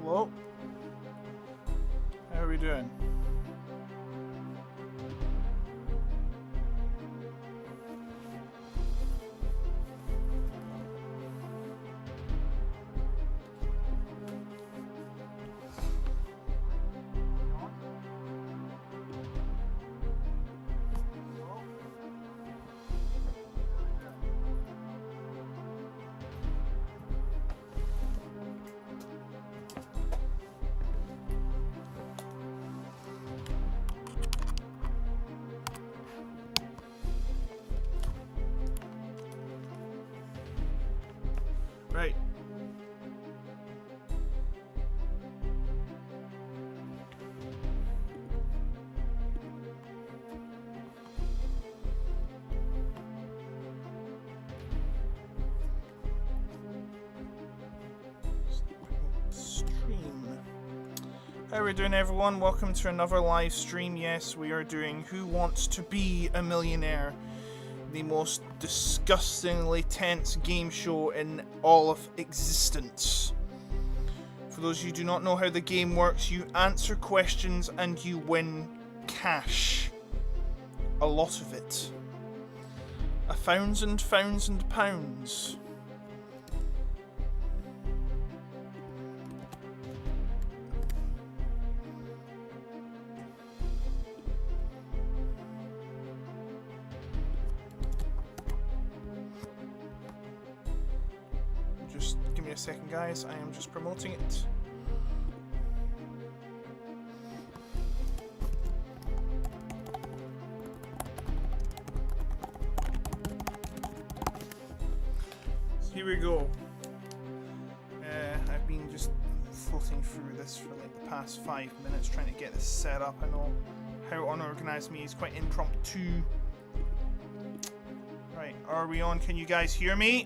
Hello? How are we doing? Right. Stream. How are we doing, everyone? Welcome to another live stream. Yes, we are doing Who Wants to Be a Millionaire? The most disgustingly tense game show in all of existence. For those of you who do not know how the game works, you answer questions and you win cash. A lot of it. £1,000 pounds. Give me a second, guys. I am just promoting it. So here we go. I've been just floating through this for like the past 5 minutes trying to get this set up. I know how unorganized me is, quite impromptu. Right, are we on? Can you guys hear me?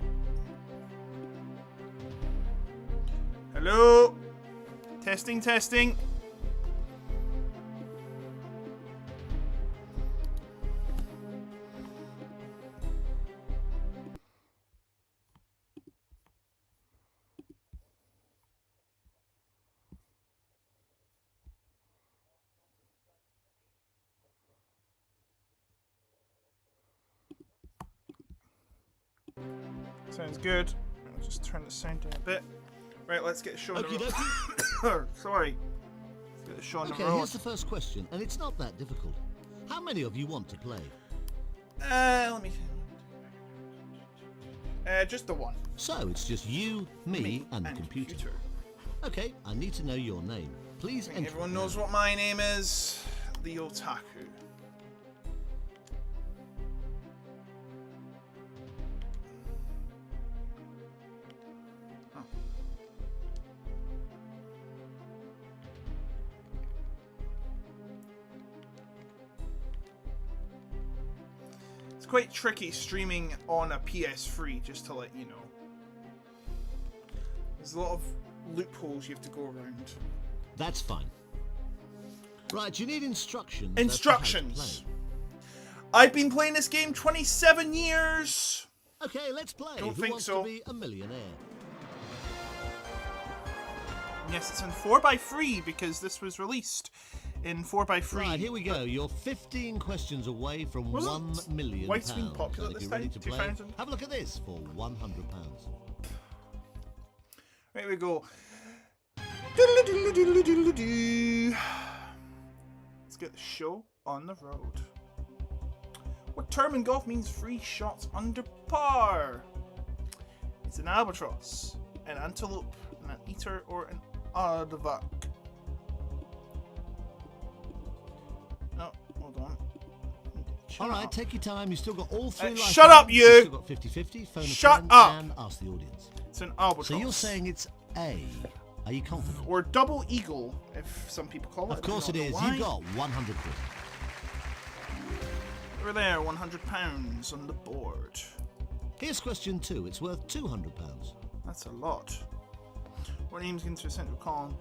Hello? Testing, testing. Sounds good. I'll just turn the sound down a bit. Right, let's get the show on the road. Sorry. Let's get the show on the road. Okay, here's the first question, and it's not that difficult. How many of you want to play? Let me... just the one. So, it's just you, me and the computer. Okay, I need to know your name. Please enter. Everyone knows what my name is. The Otaku. Quite tricky streaming on a PS3, just to let you know. There's a lot of loopholes you have to go around. That's fine. Right, you need instructions. Instructions! I've been playing this game 27 years! Okay, let's play. Don't Who think wants so. to be a millionaire? Yes, it's in 4x3 because this was released in 4x3. Right, here we go. You're 15 questions away from £1 million. White's been popular and if this you're ready time, to play, 2000. have a look at this for £100. Right, we go. Doodle-doo-doo-doo-doo-doo. Let's get the show on the road. What term in golf means 3 shots under par? It's an albatross, an antelope, an eater, or an aardvark. Oh, hold on. All right, take your time. You've still got all 3 life shut up, rounds. you! You've still got 50-50. Phone Shut a friend up! and ask the audience. It's an albatross. So you're saying it's A. Are you confident? Or double eagle, if some people call it. Of course it is. You've got 100 quid. Over there, £100 on the board. Here's question 2. It's worth £200. That's a lot. What name's into a central column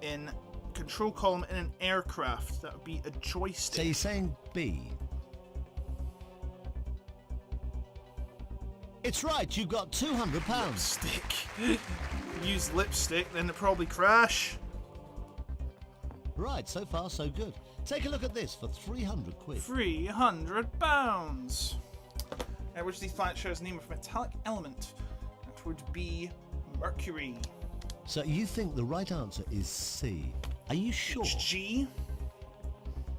in control column in an aircraft? That would be a joystick. So you're saying B. It's right, you've got £200. Lipstick. Use lipstick, then it probably crash. Right, so far so good. Take a look at this for 300 quid. £300. Which of these planets shares the name of a metallic element? That would be Mercury. So you think the right answer is C. Are you sure? It's G.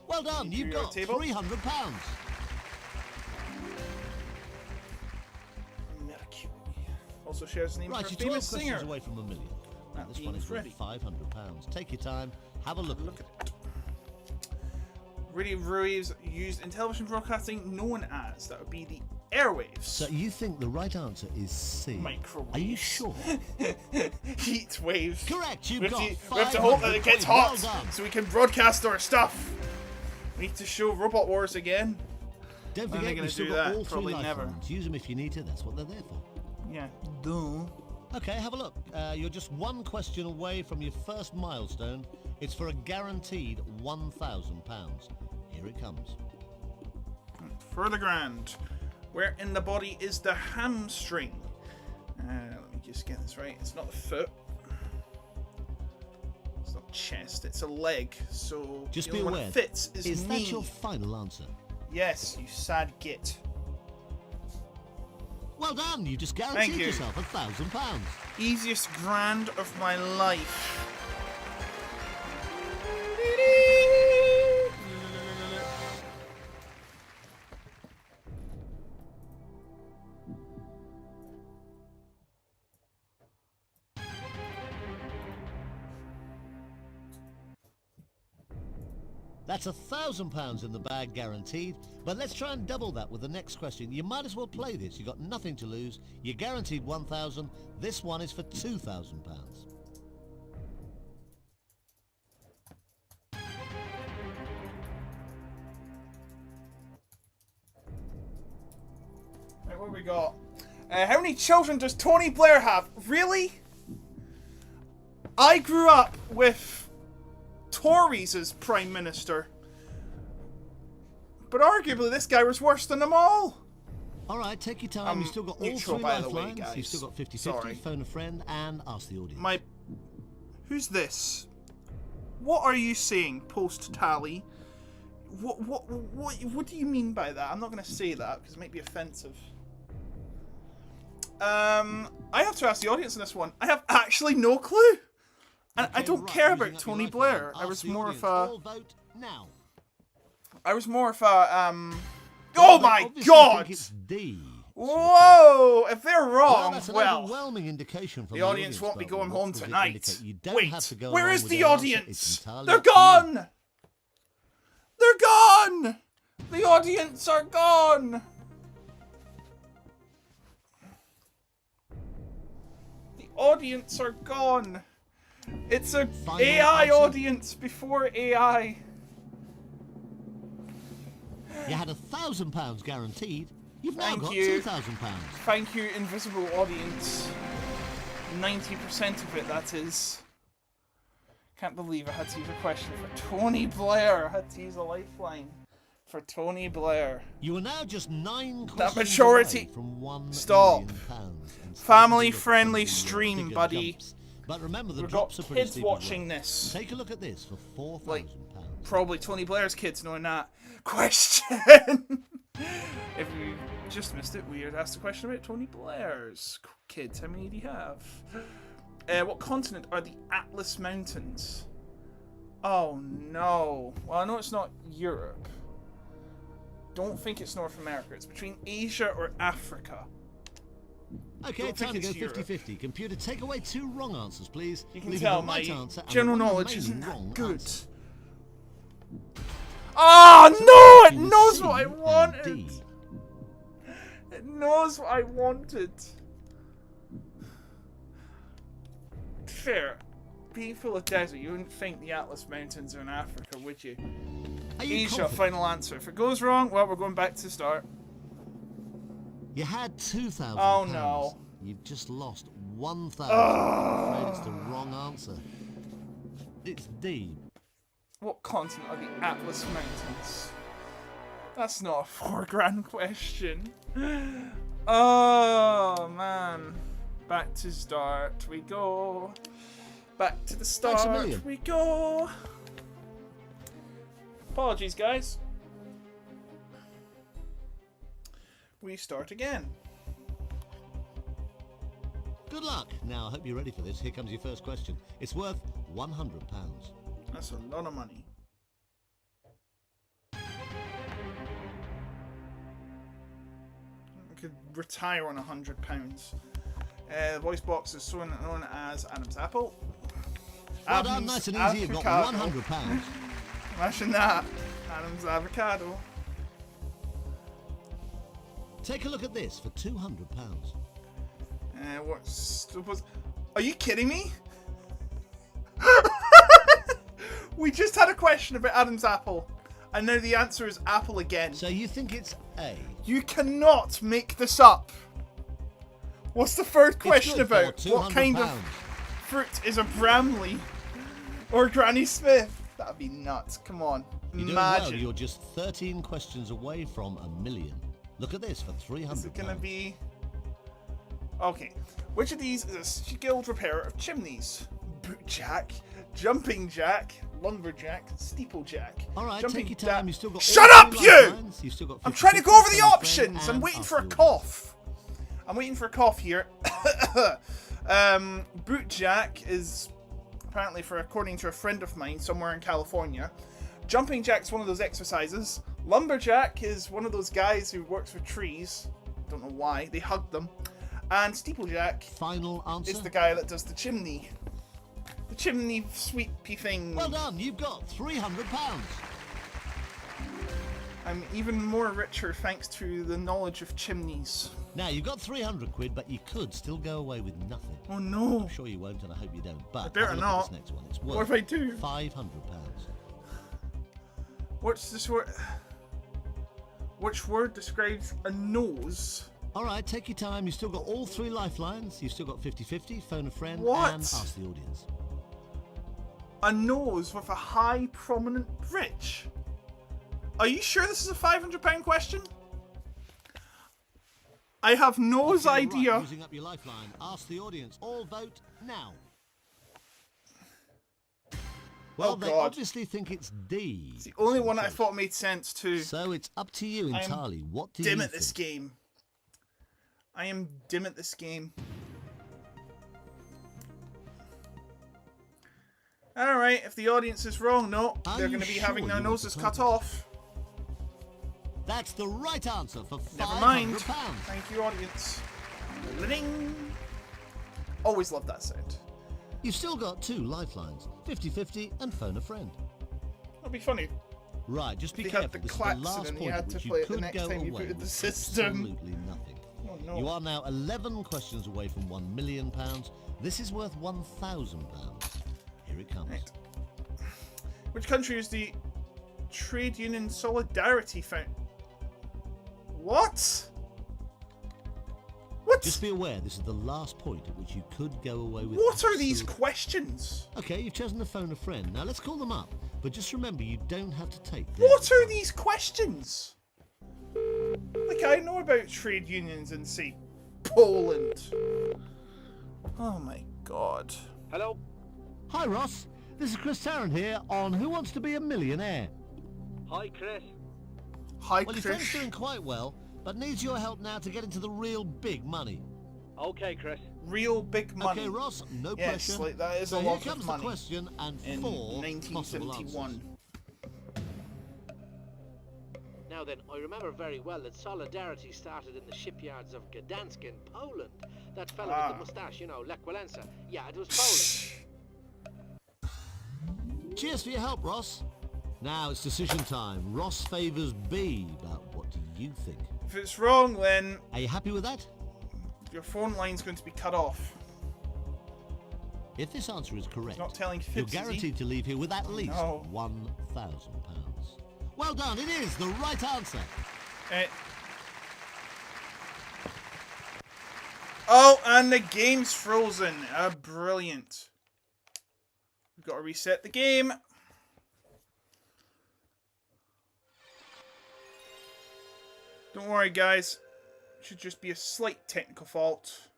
Well done, you've got £300. Mercury. Also shares the name Right, of a you're 12 famous questions singer. away from $1 million. That This one is being worth ready. £500. Take your time, have a look. Look at it. Radio waves used in television broadcasting known as, that would be the airwaves. So you think the right answer is C. Microwaves. Are you sure? Heat waves. Correct, you've We got have to hope that 500 it gets quid. Well hot done. so we can broadcast our stuff. We need to show Robot Wars again. Don't When are they forget, gonna you've still do got that? all three Probably never. lifelines. Use them if you need to, that's what they're there for. Yeah. Duh. Okay, have a look. You're just one question away from your first milestone. It's for a guaranteed £1,000. Here it comes. For the grand. Where in the body is the hamstring? Let me just get this right. It's not the foot. It's not chest. It's a leg. So Just the be only one aware. that fits is Is knee. that your final answer? Yes, you sad git. Well done, you just Thank guaranteed you. yourself £1,000. Easiest grand of my life. That's £1,000 in the bag guaranteed, but let's try and double that with the next question. You might as well play this, you've got nothing to lose. You're guaranteed £1,000, this one is for £2,000. Right, what have we got? How many children does Tony Blair have? Really? I grew up with Tories as Prime Minister. But arguably this guy was worse than them all. Alright, take your time, you've still got all neutral, three by the way, lifelines. guys. You've still got 50-50, Sorry. phone a friend and ask the audience. Who's this? What are you saying, post-tally? What do you mean by that? I'm not going to say that, because it might be offensive. I have to ask the audience on this one. I have actually no clue. And Okay, I don't right, care using about up Tony your Blair. lifeline. I was Ask the more audience. of a... All vote now. Oh They my obviously god! think it's D. Whoa! If they're Well, wrong, that's an well, overwhelming indication from the audience won't be but going what home does it tonight. indicate? You don't Wait, have to go where along is with the their answer. It's audience? entirely They're up to you. gone! They're gone! The audience are gone! The audience are gone! It's a Final AI answer? audience before AI. You had £1,000 guaranteed. You've now Thank got you. £2,000. Thank you, invisible audience. 90% of it, that is. Can't believe I had to use a question for Tony Blair. I had to use a lifeline for Tony Blair. You are now just 9 questions That maturity- away from £1 Stop. million and Family-friendly starting to look for stream, bigger buddy. jumps. But remember, the We've got drops are pretty kids steep as well. watching this. Take a look at this for £4,000. Like, Probably Tony Blair's kids knowing that. Question! If you just missed it, we had asked a question about Tony Blair's kids. How many do you have? What continent are the Atlas Mountains? Oh no. Well, I know it's not Europe. Don't think it's North America. It's between Asia or Africa. Okay, Don't time to think go it's 50-50. Computer, take away 2 wrong answers, please. You can leaving tell the my right answer and general the one knowledge remaining isn't wrong that good. answer. Oh no! It Between knows C what I and wanted! D. It knows what I wanted. Fair. Being full of desert, you wouldn't think the Atlas Mountains are in Africa, would you? Are you Asia, confident? final answer. If it goes wrong, well, we're going back to the start. You had £2,000. Oh, no. You've just lost £1,000. I'm afraid it's the wrong answer. It's D. What continent are the Atlas Mountains? That's not a £4,000 question. Oh, man. Back to start we go. Back to the Thanks a start million. we go. Apologies, guys. We start again. Good luck. Now, I hope you're ready for this. Here comes your first question. It's worth £100. That's a lot of money. I could retire on £100. The voice box is known as Adam's Apple. Well done, nice and easy. You've got £100. Imagine that. Adam's Avocado. Take a look at this for £200. Are you kidding me? We just had a question about Adam's Apple, and now the answer is Apple again. So you think it's A? You cannot make this up. What's the third question about? What kind of fruit is a Bramley or Granny Smith? That'd be nuts. Come on. You're doing well. You're just 13 questions away from $1 million. Look at this for £300. Is it gonna be? Okay. Which of these is a skilled repairer of chimneys? Bootjack, jumping jack, lumberjack, steeplejack. All right, take your time. You still got. Shut up, you! You've still got. I'm trying to go over the options. I'm waiting for a cough. I'm waiting for a cough here. Bootjack is apparently according to a friend of mine somewhere in California. Jumping jack's one of those exercises. Lumberjack is one of those guys who works with trees. Don't know why. They hug them. And steeplejack final answer is the guy that does the chimney. The chimney sweepy thing. Well done. You've got £300. I'm even more richer thanks to the knowledge of chimneys. Now, you've got 300 quid, but you could still go away with nothing. Oh no. I'm sure you won't, and I hope you don't. But I better have a look not. at this next one. It's worth What if I do? £500. What's this word? Which word describes a nose? All right, take your time. You've still got all 3 lifelines. You've still got 50-50, phone a friend, What? and ask the audience. A nose with a high prominent bridge? Are you sure this is a £500 question? I have no idea. Right, using up your lifeline. Ask the audience. All vote now. Well, they obviously think it's D. It's the only one I thought made sense too. So it's up to you entirely. What do you think? think? Dim at this game. I am dim at this game. Alright, if the audience is wrong, no, they're going to be having their noses cut off. That's the right answer for £500. Never mind. Thank you, audience. Ding. Always love that sound. You've still got 2 lifelines, 50-50 and phone a friend. That'll be funny. Right, just be They careful. had the This is the clacks last and then point you at had to which play you it the could next go time you away put it in the with system. absolutely nothing. Oh, no. You are now 11 questions away from £1 million. This is worth £1,000. Here it comes. Right. Which country is the Trade Union Solidarity found? What? What? Just be aware, this is the last point at which you could go away with... What are these questions? Okay, you've chosen to phone a friend. Now let's call them up. But just remember, you don't have to take... What are these questions? Like, I know about trade unions in, say, Poland. Oh my god. Hello? Hi, Ross. This is Chris Tarrant here on Who Wants to Be a Millionaire? Hi, Chris. Hi, Well, your Chris. friend's doing quite well, but needs your help now to get into the real big money. Okay, Chris. Real big money. Okay, Ross, no Yes, pressure. like that is so a here lot comes of money. the question and In 4 possible 1971. answers. Now then, I remember very well that Solidarity started in the shipyards of Gdansk in Poland. That fellow with the moustache, you know, Lech Walesa. Yeah, it was Poland. Cheers for your help, Ross. Now it's decision time. Ross favours B, but what do you think? If it's wrong, then Are you happy with that? your phone line's going to be cut off. If this answer is correct, Not telling you're fibs, is he? guaranteed to leave here with at least no. £1,000. Well done, it is the right answer. Oh, and the game's frozen. Brilliant. We've got to reset the game. Don't worry, guys. It should just be a slight technical fault.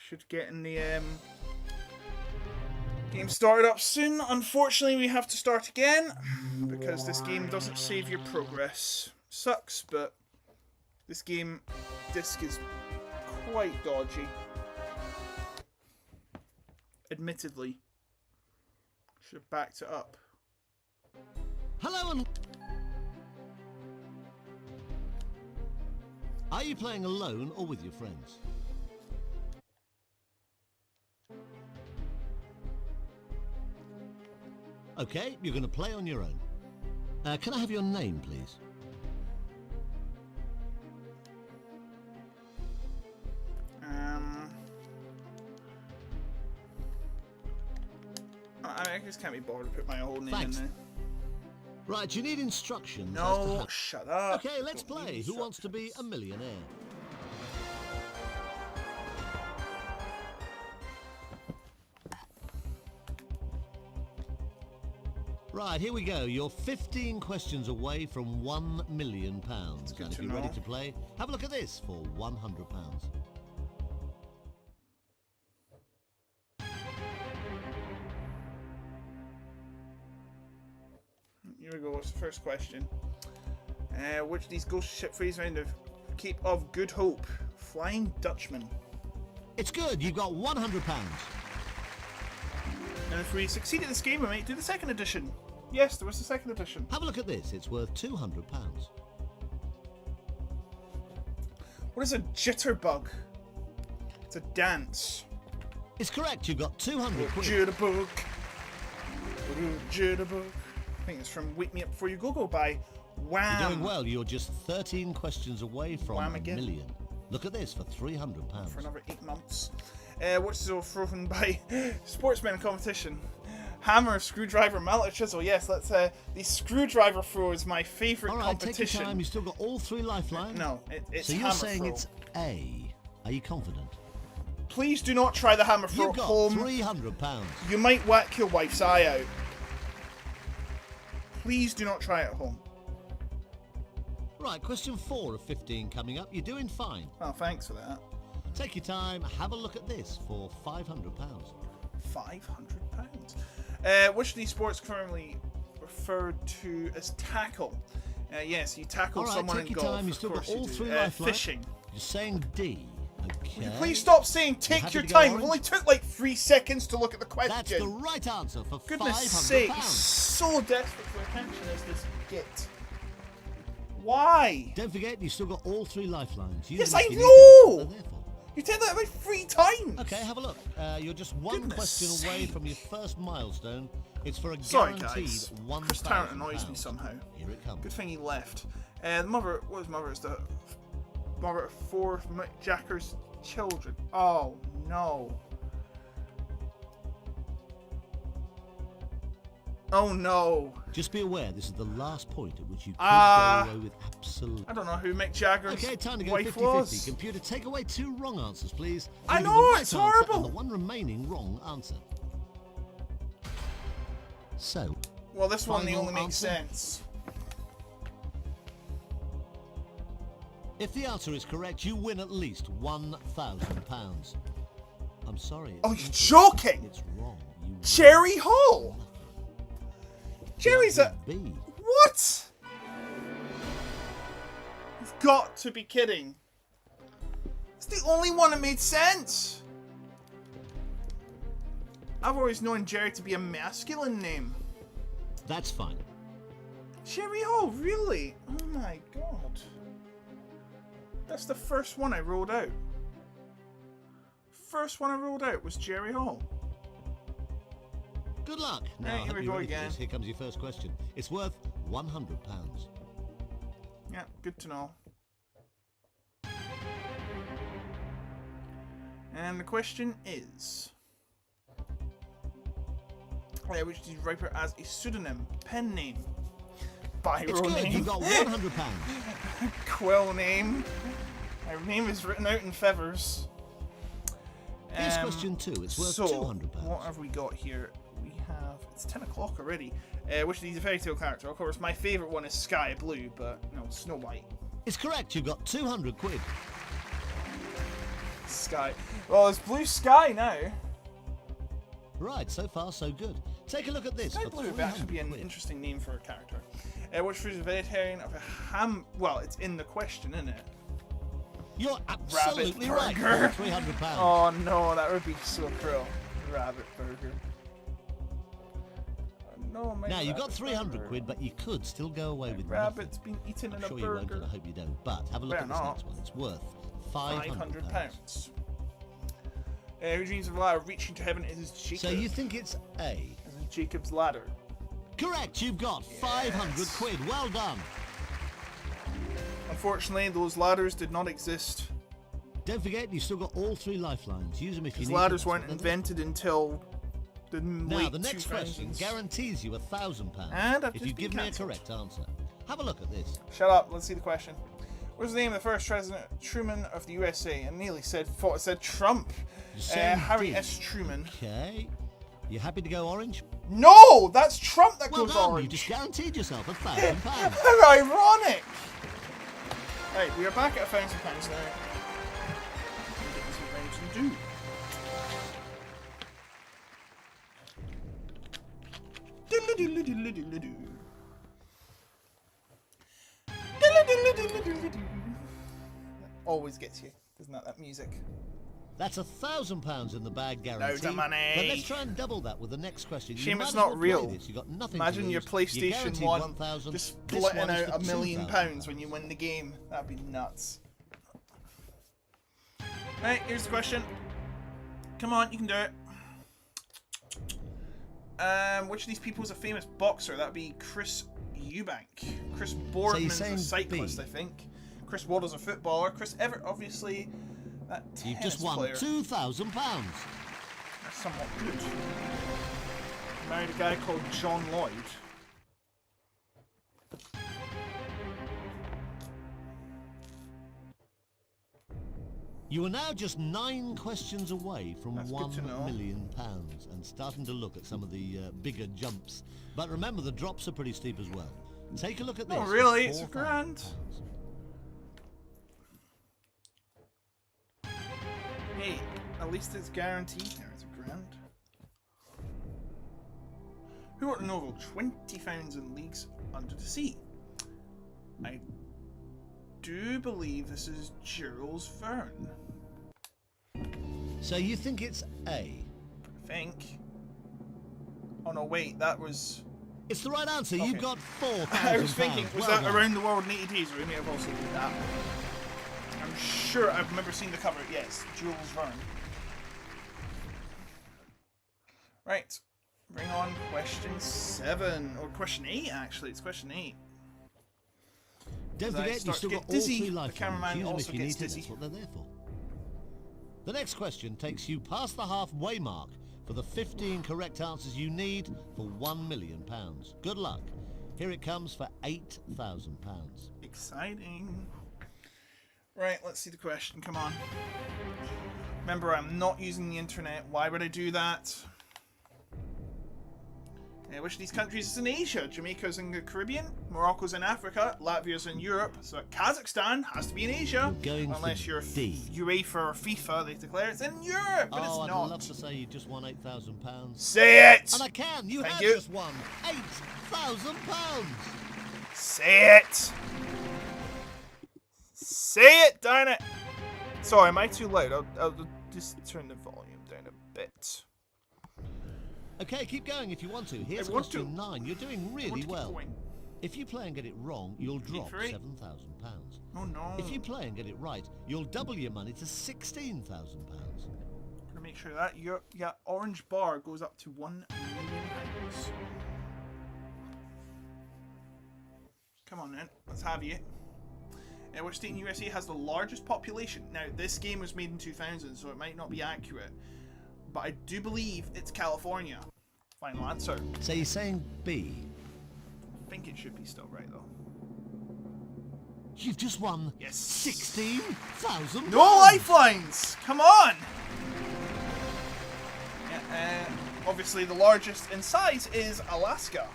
Should get in the game started up soon. Unfortunately, we have to start again because this game doesn't save your progress. Sucks, but this game disc is quite dodgy. Admittedly. Should have backed it up. Hello and... Are you playing alone or with your friends? Okay, you're going to play on your own. Can I have your name, please? I just can't be bothered to put my whole name Thanks. in there. Right, you need instructions. No, shut up. Okay, let's play. Who wants to be a millionaire? Right, here we go. You're 15 questions away from £1 million. And if you're ready to play, have a look at this for £100. Here we go. What's the first question? Which of these ghost ship phrases around the Cape of Good Hope? Flying Dutchman. It's good. You've got £100. And if we succeed at this game, we might do the second edition. Yes, there was a second edition. Have a look at this. It's worth £200. What is a jitterbug? It's a dance. It's correct. You've got 200 quid. Jitterbug. Jitterbug. I think it's from Wake Me Up Before You Go by Wham. You're doing well. You're just 13 questions away from Wham a again. million. Look at this for £300. For another 8 months. What's so thrown by sportsmen competition? Hammer, screwdriver, mallet, chisel. Yes, that's the screwdriver throw is my favourite competition. Alright, take your time. You've still got all 3 lifelines. No, it's so you're hammer saying throw. it's A. Are you confident? Please do not try the hammer throw You've at got home. £300. You might whack your wife's eye out. Please do not try it at home. Right, question 4 of 15 coming up. You're doing fine. Oh, thanks for that. Take your time. Have a look at this for £500. £500. Which of these sports currently referred to as tackle? Yes, you tackle someone in take your golf. time. You've still of got course all you do. 3 lifelines. Fishing. You're saying D. Okay. Will you please stop saying take happy your to go time? It orange? only took like 3 seconds to look at the question. That's the right answer for Goodness £500. sake, so desperate for attention as this git. Why? Don't forget, you've still got all 3 lifelines. Yes, them I if you need know! them. They're there for. You did that about 3 times! Okay, have a look. You're just one Goodness question away sake. from your first milestone. It's for a Sorry guaranteed guys, £1,000. Chris Tarrant annoys me somehow. Here it comes. Good thing he left. The mother, what is mother? Is the mother of 4 Mick Jagger's children. Oh no. Oh no. Just be aware, this is the last point at which you could go away with absolute... I don't know who Mick Jagger's Okay, time to go wife 50-50. was. Computer, take away 2 wrong answers, please. I Leaving know, the right it's answer horrible. And the one remaining wrong answer. So, Well, this one final only makes answer? sense. if the answer is correct, you win at least £1,000. I'm sorry. Oh, it's you're incorrect. joking! It's wrong. You win. Cherry Hall. Jerry's a B. what? You've got to be kidding. It's the only one that made sense. I've always known Jerry to be a masculine name. That's fine. Jerry Hall, really? Oh my god. That's the first one I rolled out. First one I rolled out was Jerry Hall. Good luck. Now, Right, I here hope we you're go ready for again. this. Here comes your first question. It's worth £100. Yeah, good to know. And the question is... which did you write it as a pseudonym, pen name, biro It's good. name, You got £100. quill name. My name is written out in feathers. Here's question 2. It's worth so, £200. what have we got here? We have... It's 10 o'clock already. Which of these is a fairy tale character? Of course, my favourite one is Sky Blue, but no, Snow White. It's correct. You've got 200 quid. Sky. Well, it's blue sky now. Right, so far so good. Take a look at this. Sky For blue would actually be an 300 quid. interesting name for a character. Which food is a vegetarian of a ham? Well, it's in the question, isn't it? You're absolutely right. burger. £300. Oh no, that would be so cruel. Rabbit burger. Oh, no, my Now, you've got rabbit 300 burger. quid, but you could still go away with Rabbit's nothing. been eaten in I'm a sure you won't, burger. and I hope you don't. But have a look Better at this not. next one. It's worth £500. £500. Who dreams of a ladder reaching to heaven is Jacob. So you think it's A? As in Jacob's ladder. Correct, you've got 500 quid. Well done. Unfortunately, those ladders did not exist. Don't forget, you've still got all 3 lifelines. Use them if you These need ladders to. weren't invented until the Now, late the next 2000s. question guarantees you £1,000 And I've if just you been give me a cancelled. correct answer. Have a look at this. Shut up. Let's see the question. What was the name of the first President Truman of the USA? I nearly thought it said Trump. Saying Harry D. S. Truman. Okay. You happy to go orange? No, that's Trump that Well goes done, orange. you just guaranteed yourself £1,000. How ironic! Right, we are back at £1,000 now. We're getting some rounds to do. Diddle-diddle-diddle-diddle-doo. Diddle-diddle-diddle-diddle-doo. That always gets you, doesn't it, that music? That's £1,000 in the bag guaranteed. Loads of money. But let's try and double that with the next question. You Shame might it's as not well play real. this. You got nothing Imagine to your lose. PlayStation You're guaranteed 1 £1,000. just This splitting one is out for £1,000,000 £2,000. when you win the game. That'd be nuts. Right, here's the question. Come on, you can do it. Which of these people is a famous boxer? That'd be Chris Eubank. Chris Boardman's saying a cyclist, B? I think. Chris Waddle's a footballer. Chris Everett, obviously, that You've tennis just won player. £2,000. That's somewhat good. Married a guy called John Lloyd. You are now just 9 questions away from That's good to know. £1 million and starting to look at some of the bigger jumps. But remember, the drops are pretty steep as well. Take a look at this. Oh, really? It's £4,000. grand. Hey, at least it's guaranteed now. It's £1,000. Who wrote the novel 20,000 Leagues Under the Sea? I do believe this is Jules Verne. So you think it's A? I think. Oh no, wait, that was... It's the right answer. Okay. You've got £4,000. I was thinking, was Well that done. Around the World in 80 Days? We may have also did that. I'm sure I remember seeing the cover. Yes, Jules Verne. Right, bring on question 7 or question 8. Actually, it's question 8. Don't As I forget, you've start to still get got all dizzy, 3 the lifelines. cameraman Use them also if you gets need to. dizzy. That's what they're there for. The next question takes you past the halfway mark for the 15 correct answers you need for £1 million. Good luck. Here it comes for £8,000. Exciting. Right, let's see the question. Come on. Remember, I'm not using the internet. Why would I do that? Which of these countries is in Asia? Jamaica's in the Caribbean, Morocco's in Africa, Latvia's in Europe, so Kazakhstan has to be in Asia. You're going Unless for you're D. UEFA or FIFA, they declare it's in Europe, but Oh, it's I'd not. love to say you just won £8,000. Say it! And I can. You Thank have you. just won £8,000. Say it! Say it, darn it! Sorry, am I too loud? I'll just turn the volume down a bit. Okay, keep going if you want to. Here's I want question to. 9. You're doing I want really to keep well. going. If you play and get it wrong, you'll drop for it. £7,000. Oh no. If you play and get it right, you'll double your money to £16,000. Gonna make sure that your orange bar goes up to £1 million. Come on then, let's have you. Which state in the USA has the largest population? Now, this game was made in 2000, so it might not be accurate, but I do believe it's California. Final answer. So you're saying B. I think it should be still right though. You've just won Yes. £16,000. No lifelines! Come on! Yeah, obviously the largest in size is Alaska.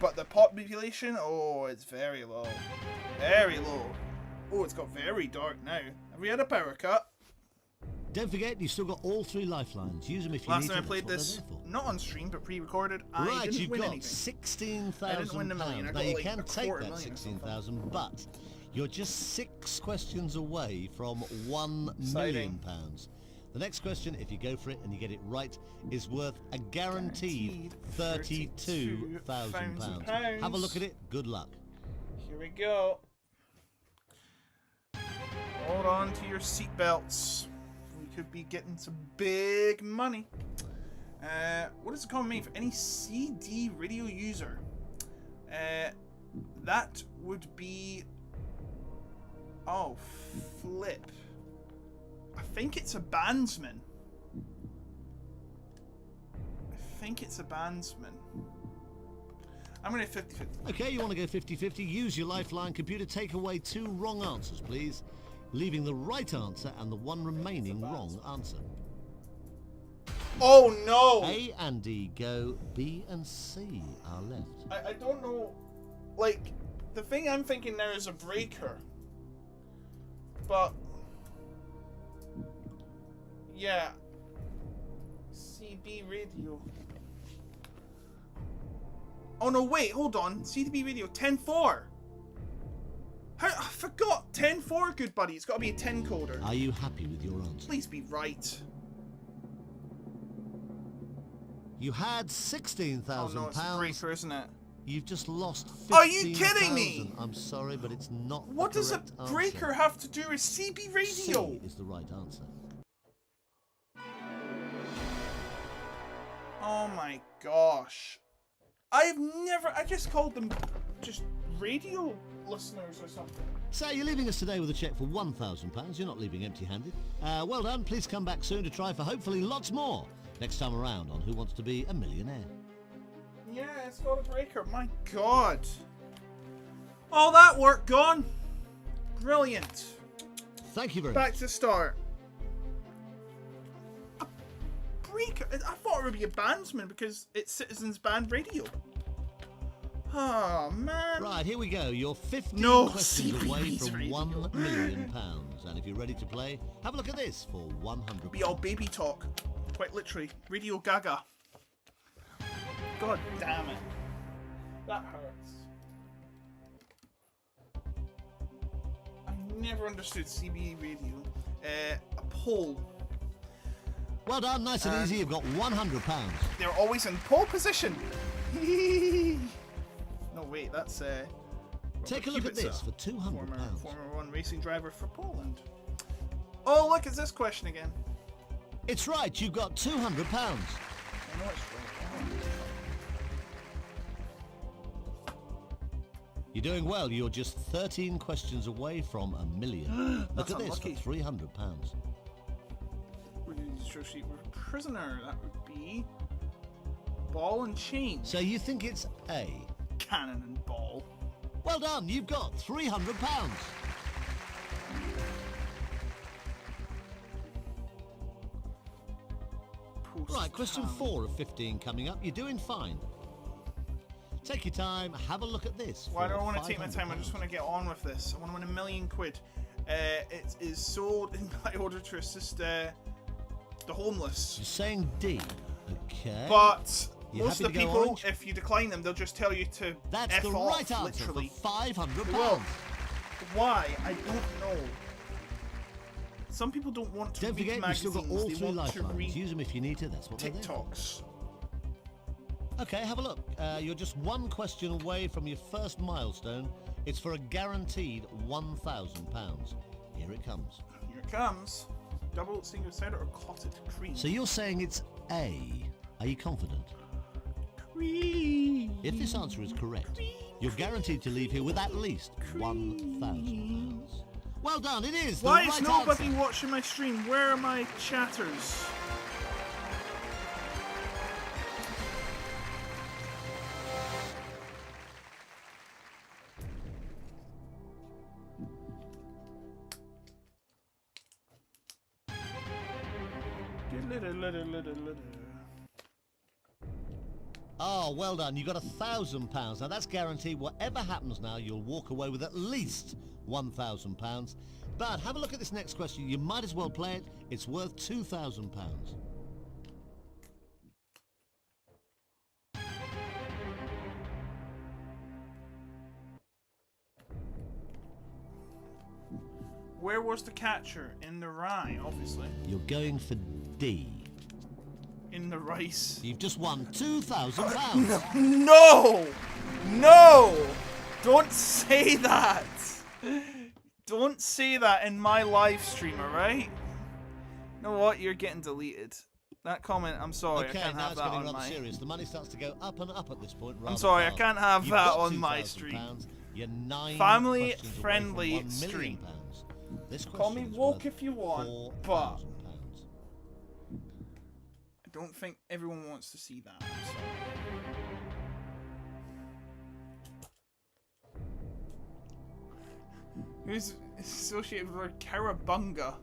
But the population, oh, it's very low. Very low. Oh, it's got very dark now. Have we had a power cut? Don't forget, you've still got all 3 lifelines. Use them if you Last need to. time I played That's this, what they're there for. not on stream, but pre-recorded, I Right, didn't you've win got anything. I didn't win the million. I £16,000. got Now, you like can a take quarter that million or something. 16,000, but you're just 6 questions away from £1 Exciting. million. The next question, if you go for it and you get it right, is worth a guaranteed £32,000. Have a look at it. Good luck. Here we go. Hold on to your seatbelts. We could be getting some big money. What is the common name for any CD radio user? That would be... Oh, flip. I think it's a bandsman. I'm going to 50-50. Okay, you want to go 50-50? Use your lifeline. Computer, take away 2 wrong answers, please. Leaving the right answer and the one remaining wrong answer. Oh no! A and D go, B and C are left. I don't know. Like, the thing I'm thinking now is a breaker. But... yeah. CB radio. Oh no, wait, hold on. CB radio 10-4. I forgot 10-4, good buddy. It's got to be a 10 coder. Are you happy with your answer? Please be right. You had £16,000. Oh no, it's a breaker, isn't it? You've just lost 15,000. Are you kidding me? I'm sorry, but it's not What the does a correct breaker answer. have to do with CB radio? C is the right answer. Oh my gosh. I just called them just radio listeners or something. So you're leaving us today with a cheque for £1,000. You're not leaving empty-handed. Well done. Please come back soon to try for hopefully lots more next time around on Who Wants to Be a Millionaire. Yeah, it's got a breaker. My god. All that work gone. Brilliant. Thank you very Back much. to the start. A breaker? I thought it would be a bandsman because it's Citizens Band Radio. Oh, man. Right, here we go. You're 15 No, questions CB away from radio. £1 million. And if you're ready to play, have a look at this for £100. Be all baby talk. Quite literally. Radio Gaga. God damn it. That hurts. I never understood CB radio. A poll. Well done, nice and easy. You've got £100. They're always in pole position. No, wait, that's Take a look at this for £200. Former one racing driver for Poland. Oh, look, it's this question again. It's right, you've got £200. I know it's right. You're doing well. You're just 13 questions away from £1 million. Look That's at this unlucky. for £300. Prisoner, that would be ball and chain. So you think it's A? Cannon and ball. Well done, you've got £300. Right, question 4 of 15 coming up. You're doing fine. Take your time, have a look at this. Why do I want to take my time? I just want to get on with this. I want to win £1 million. It is sold in my order to assist the homeless. You're saying D. Okay. But You most of happy the to go people, orange? if you decline them, they'll just tell you to That's F the off, right answer literally. for £500. Well, why? I don't know. Some people don't want to Don't read forget, you've magazines. still got all they 3 want to lifelines. read Use them if you need to. That's what they're there for. TikToks. Okay, have a look. You're just 1 question away from your first milestone. It's for a guaranteed £1,000. Here it comes. Here it comes. Double single cider or clotted cream? So you're saying it's A. Are you confident? Cream. If this answer is correct, you're guaranteed to leave here with at least £1,000. Well done, it is Why the is right nobody answer. watching my stream? Where are my chatters? Oh, well done. You got £1,000. Now that's guaranteed. Whatever happens now, you'll walk away with at least £1,000. But have a look at this next question. You might as well play it. It's worth £2,000. Where was the catcher? In the rye, obviously. You're going for D. In the rice. You've just won £2,000. No! No! Don't say that! Don't say that in my live stream, alright? You know what? You're getting deleted. That comment, I'm sorry, Okay, I can't now have it's that getting on rather my... serious. The money starts to go up and up at this point. I'm sorry, fast. I can't have You've that got on my £2,000. stream. You're 9 Family questions away from friendly £1 million. stream. This Call me question is woke worth if you want, £4,000. but... I don't think everyone wants to see that. I'm sorry. Who's associated with her Cowabunga?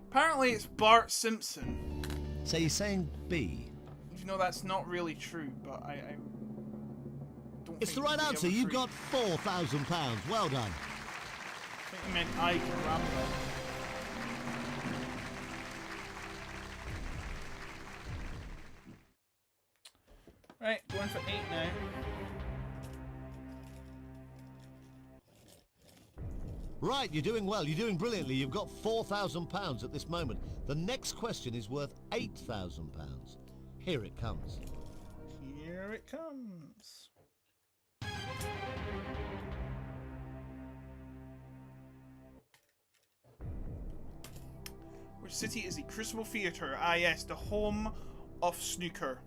Apparently it's Bart Simpson. So you're saying B? You know that's not really true, but I don't It's the think right the answer. other You've three- got £4,000. Well done. I think you meant I Caramba. Right, going for 8 now. Right, you're doing well. You're doing brilliantly. You've got £4,000 at this moment. The next question is worth £8,000. Here it comes. Here it comes. Which city is the Crucible Theatre? Ah yes, the home of snooker.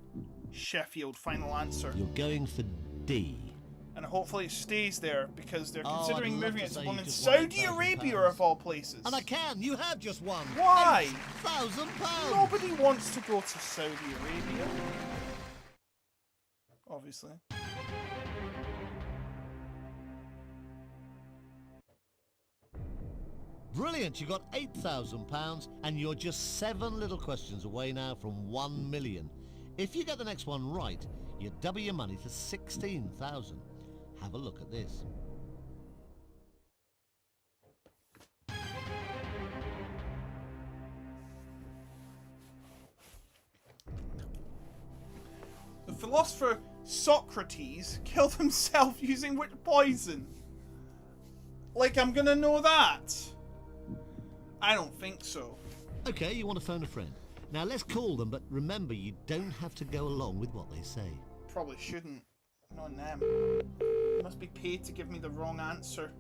Sheffield, final answer. You're going for D. And hopefully it stays there because they're Oh, considering I'd love moving to it to say one you in just won Saudi Arabia £8,000. of all places. And I can. You have just won. Why? £8,000. Nobody wants to go to Saudi Arabia. Obviously. Brilliant. You got £8,000 and you're just 7 little questions away now from 1 million. If you get the next one right, you double your money to 16,000. Have a look at this. The philosopher Socrates killed himself using which poison? Like, I'm gonna know that. I don't think so. Okay, you want to phone a friend. Now let's call them, but remember you don't have to go along with what they say. Probably shouldn't. Not them. Must be paid to give me the wrong answer.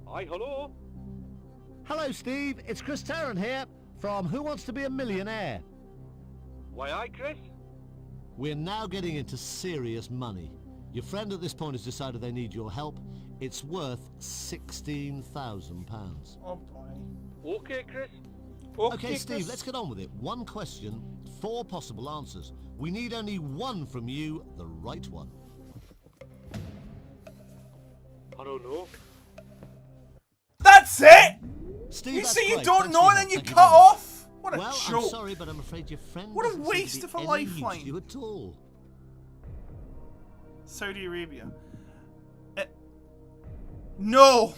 Hi, hello? Hello Steve, it's Chris Tarrant here from Who Wants to Be a Millionaire? Why, hi, Chris? We're now getting into serious money. Your friend at this point has decided they need your help. It's worth £16,000. Oh boy. Okay, Chris. Okay, Chris. Steve, let's get on with it. 1 question, 4 possible answers. We need only 1 from you, the right one. I don't know. That's it! Steve, You that's say you great. don't Thanks know for and your then you help. Thank cut very much. off? What a Well, joke. I'm sorry, but I'm afraid your friend What a doesn't seem to waste be of a any lifeline. use to you at all. Saudi Arabia. No!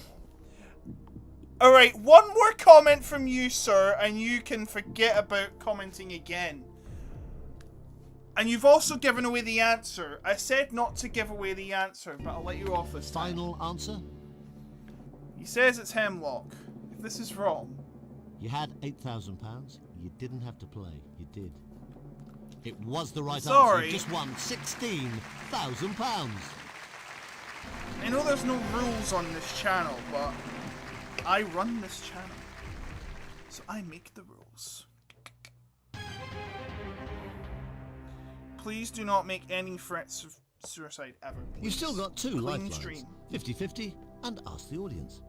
Alright, one more comment from you, sir, and you can forget about commenting again. And you've also given away the answer. I said not to give away the answer, but I'll let you off this time. Final answer? He says it's Hemlock. If this is wrong... You had £8,000. You didn't have to play. You did. It was the right answer. Sorry. You just won £16,000. I know there's no rules on this channel, but I run this channel. So I make the rules. Please do not make any threats of suicide ever. Please. You've still got 2 Clean lifelines. stream. 50-50 and ask the audience.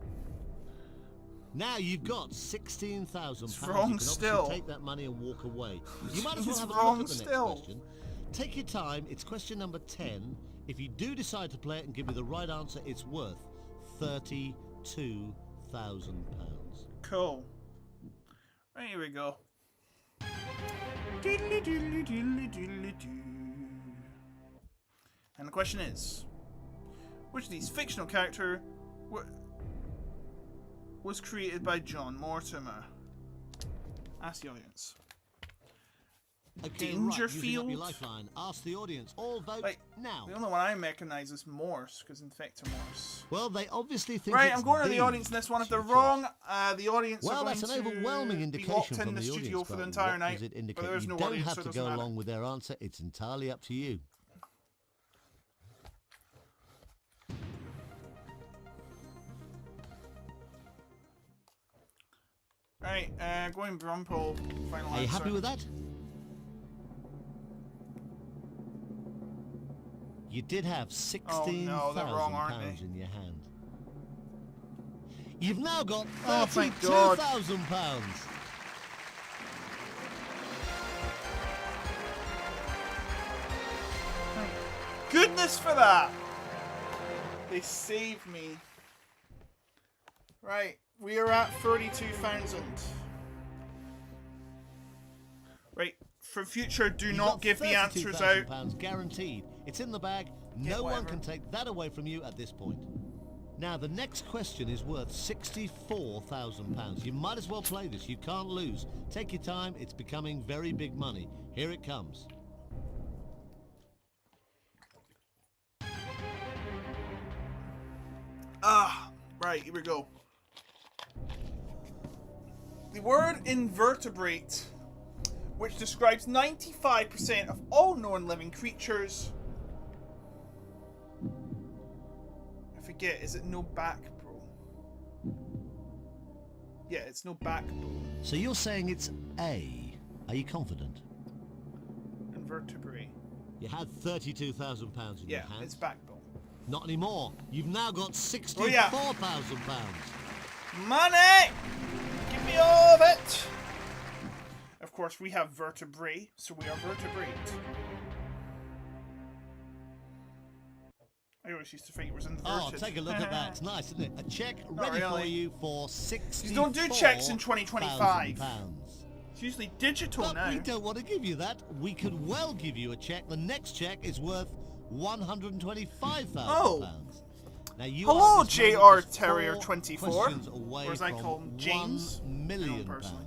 Now you've got £16,000. It's You wrong can obviously still. take that money and walk away. You might as well It's have a wrong look at the still. next question. Take your time. It's question number 10. If you do decide to play it and give me the right answer, it's worth £32,000. Cool. Right, here we go. Doodly doodly doodly doodly doo. And the question is, which of these fictional character was created by John Mortimer? Ask the audience. Okay, Dangerfield? right, using up your lifeline. Ask the audience. All vote Like, now. the only one I recognise is Morse, because Infector Morse. Well, they obviously think Right, it's I'm going to D, the audience in this one. If they're of wrong, course. the audience Well, are going that's an overwhelming to be indication locked from in the the studio audience, for the but entire what night. does it indicate? But there is You no don't audience, have so it to doesn't go matter. along with their answer. It's entirely up to you. Right, going Brumple, final Are you happy with that? You did have £16,000 in your hand. You've now got Oh, thank God. £32,000. Goodness for that! They saved me. Right, we are at 32,000. Right, for future, do You've not got give the answers out. £32,000 guaranteed. It's in the bag. Yeah, No one whatever. can take that away from you at this point. Now, the next question is worth £64,000. You might as well play this. You can't lose. Take your time. It's becoming very big money. Here it comes. Right, here we go. The word invertebrate, which describes 95% of all known living creatures. I forget, is it no backbone? Yeah, it's no backbone. So you're saying it's A. Are you confident? Invertebrate. You had £32,000 in your Yeah, hand. it's backbone. Not anymore. You've now got £64,000. Oh, yeah. Money! Give me all of it! Of course, we have vertebrae, so we are vertebrate. I always used to think it was inverted. Oh, take a look at that. It's nice, isn't it? A check ready really. for you for £64,000. You don't do checks in 2025. It's usually digital But now. we don't want to give you that. We could well give you a check. The next check is worth £125,000. Oh. Now you Hello, are at this moment JR just Terrier 4 24, questions away or as I from call him, James. £1 million. personally.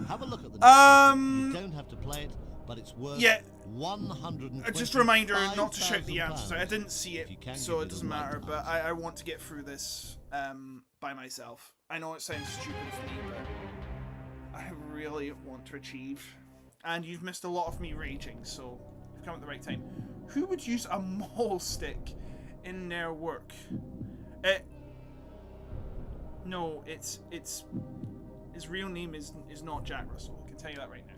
Have a look at the next question. You don't have to play it, but it's worth Yeah. £125,000. Just a reminder not to shout the answers. I didn't see If you it, can so give it me the doesn't right matter. But answer. I want to get through this by myself. I know it sounds stupid of me, but I really want to achieve. And you've missed a lot of me raging, so you've come at the right time. Who would use a mole stick in their work? No, it's his real name is not Jack Russell. I can tell you that right now.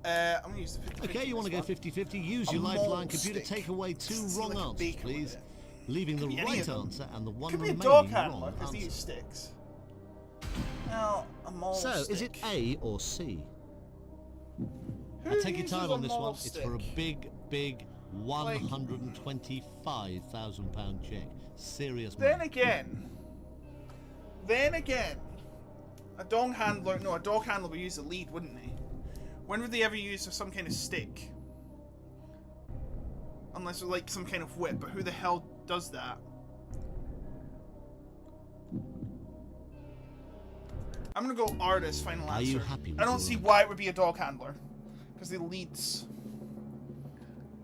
I'm gonna use the 50-50. Okay, you want to go 50-50? Use your mole lifeline computer. stick. Take away 2 It's wrong like a answers, bacon please. with it. Leaving the Could be any right of them. answer and the one Could be a remaining dog handler wrong because they use answer. sticks. Now, a mole So, stick. is it A or C? Who Now take your uses time a on this mole one. It's for a stick? big £125,000 check. Serious Then money. again, a dog handler would use a lead, wouldn't they? When would they ever use some kind of stick? Unless it's like some kind of whip, but who the hell does that? I'm gonna go artist, final answer. Are you happy with I don't your see answer? why it would be a dog handler. Because they leads.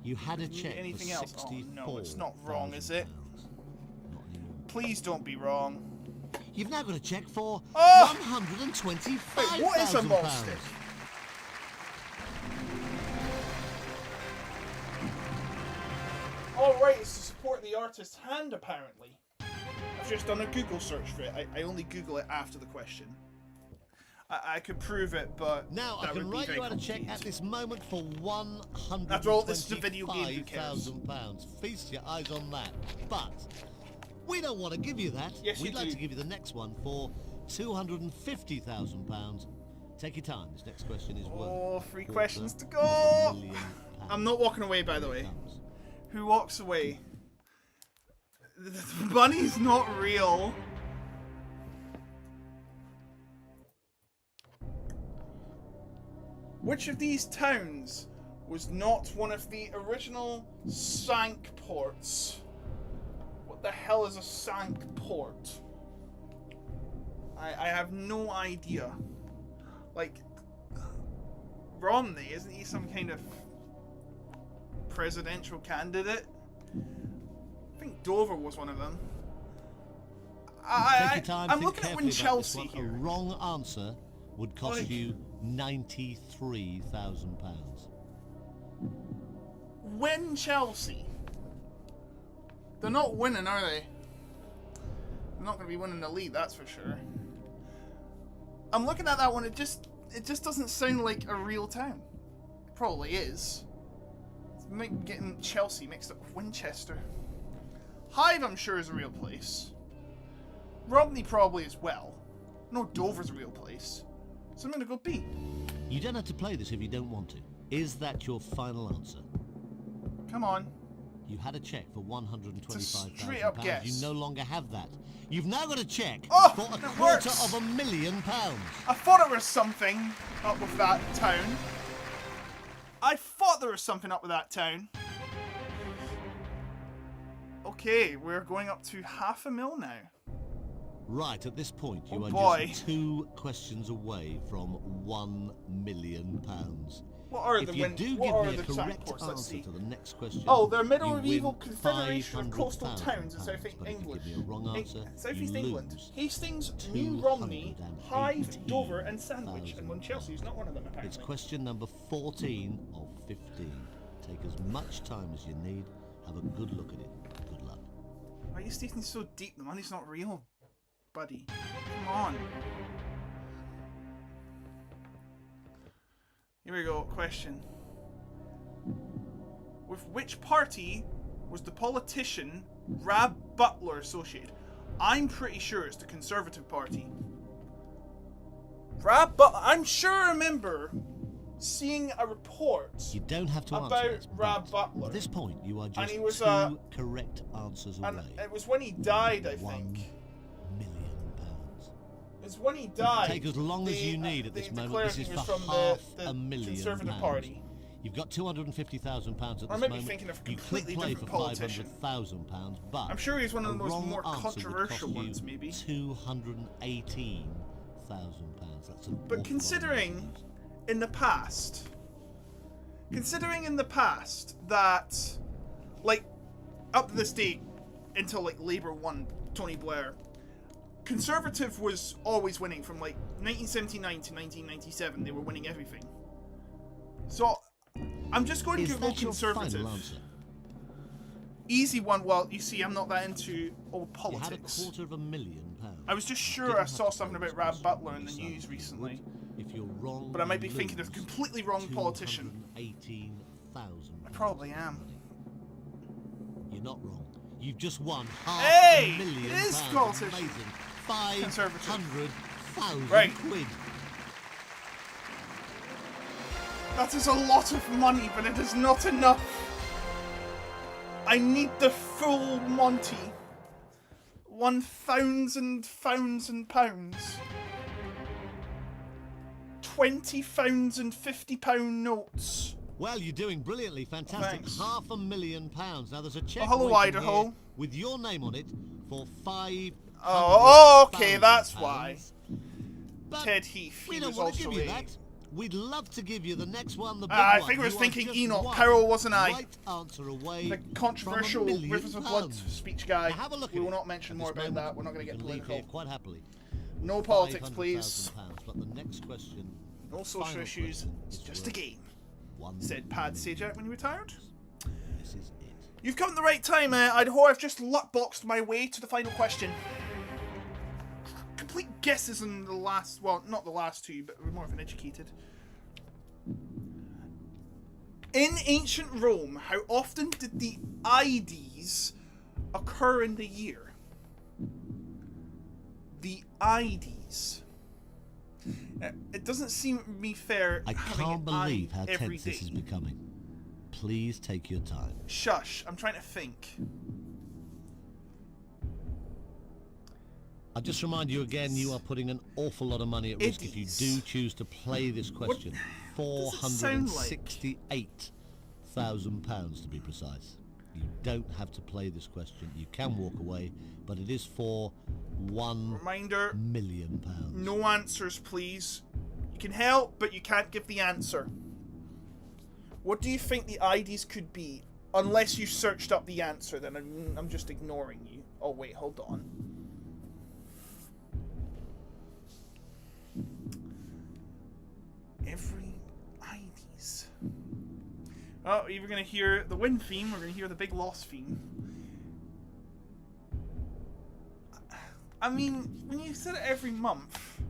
You had a check Anything for else? Oh, no, it's not wrong, is it? Not anymore. Please don't be wrong. You've now got a check for Oh! £125,000. Wait, what is a mole stick? Oh, right, it's to support the artist's hand, apparently. I've just done a Google search for it. I only Google it after the question. I could prove it, but Now, I that can would be write very you out a check at complicated. this moment for £125,000. After all, this is a video game, who cares? Feast your eyes on that. But we don't want to give you that. Yes, We'd you like do. to give you the next one for £250,000. Take your time. This next question is worth Oh, 3 £250,000. questions to go! I'm not walking away, by the way. Comes. Who walks away? The money's not real. Which of these towns was not one of the original sank ports? What the hell is a sank port? I have no idea. Like, Romney, isn't he some kind of presidential candidate? I think Dover was one of them. I'm looking at Win Chelsea here. A wrong answer would cost you £93,000. Win Chelsea. They're not winning, are they? They're not going to be winning the league, that's for sure. I'm looking at that one. It just doesn't sound like a real town. It probably is. It's getting Chelsea mixed up with Winchester. Hive, I'm sure, is a real place. Romney probably as well. No, Dover's a real place. So I'm going to go B. You don't have to play this if you don't want to. Is that your final answer? Come on. You had a check for Straight up £125,000. guess. You no longer have that. You've now got a check Oh, for it £250,000. I thought there was something up with that town. I thought there was something up with that town. Okay, we're going up to £500,000 now. Right, at this point, you are just 2 questions away from £1 million. What are If the you win? do What give are me a the correct ports? Let's answer see. to the next question, Oh, they're you medieval win confederation of coastal towns in £500,000. South But if you England. give me a wrong answer, Southeast you England. lose Hastings, New Romney, Hythe, Dover, and Sandwich. And Win Chelsea is not one of them, apparently. It's question number 14 of 15. Take as much time as you need. Have a good look at it. Good luck. Why are you stating so deep? The money's not real, buddy. Come on. Here we go. Question. With which party was the politician Rab Butler associated? I'm pretty sure it's the Conservative Party. Rab Butler. I'm sure I remember seeing a report You don't have to about answer this, Rab but Butler. at this point, you are just he was, 2 correct answers away. And it was when he died, I £1 think. million. It's when he died. Take as long as you need at this moment. This is he was for from £500,000. Conservative Party. You've got £250,000 at this I might be moment. thinking of a You could completely play different for politician. £500,000, but I'm sure he's one of the a most wrong more answer would controversial cost you ones, maybe. £218,000. That's an But awful considering lot of money. in the past that, like, up to this date, until like Labour won Tony Blair, Conservative was always winning from like 1979 to 1997. They were winning everything. So I'm just going to Is go that your Conservative. final answer? Easy one. Well, you see, I'm not that into old You had politics. £250,000. I was just sure Didn't I have saw to something play about this Rab question, Butler you in the decided news you recently. would. If you're wrong, But I might be you thinking of a lose completely wrong politician. £218,000. I probably am. You're not wrong. You've just won Hey! £500,000. It is politician. Amazing. Conservative. £500,000 Right. quid. That is a lot of money, but it is not enough. I need the full Monty. £1,000 £20 and £50 notes. Well, you're doing brilliantly. Fantastic. Thanks. £500,000. Now, there's a check hello, waiting Idaho. here with your name on it for £500,000. Oh, okay, that's why. But Ted Heath, we he don't was want to also give you a... that. We'd love to give you the next one, the big I one. think I was You are thinking just Enoch one Powell, wasn't I? Right answer away The from controversial £1 million. Rivers of Blood speech guy. Now have a look We at will it. not mention At more this about moment, that. We're not going to you get can leave political. here quite happily. No politics, please. £500,000, but the next question, No social final issues. question, It's is just a worth game, £1 said Pad Sajak when he retired. This is it. You've come at the right time, Idaho. I've just luckboxed my way to the final question. Complete guesses in the last, well, not the last two, but we're more of an educated. In ancient Rome, how often did the Ides occur in the year? The Ides. It doesn't seem to me fair. I having can't an believe eye how every tense this day. is becoming. Please take your time. Shush, I'm trying to think. I'll just remind you again, you are putting an awful lot of money at risk if you Iddies. do choose to play this question. £468,000 to be precise. You don't have to play this question. You can walk away, but it is for Reminder, £1 million. no answers, please. You can help, but you can't give the answer. What do you think the IDs could be? Unless you searched up the answer, then I'm just ignoring you. Oh wait, hold on. Every IDs. Oh, you're gonna hear the win theme, we're gonna hear the big loss theme. I mean, when you said it every month,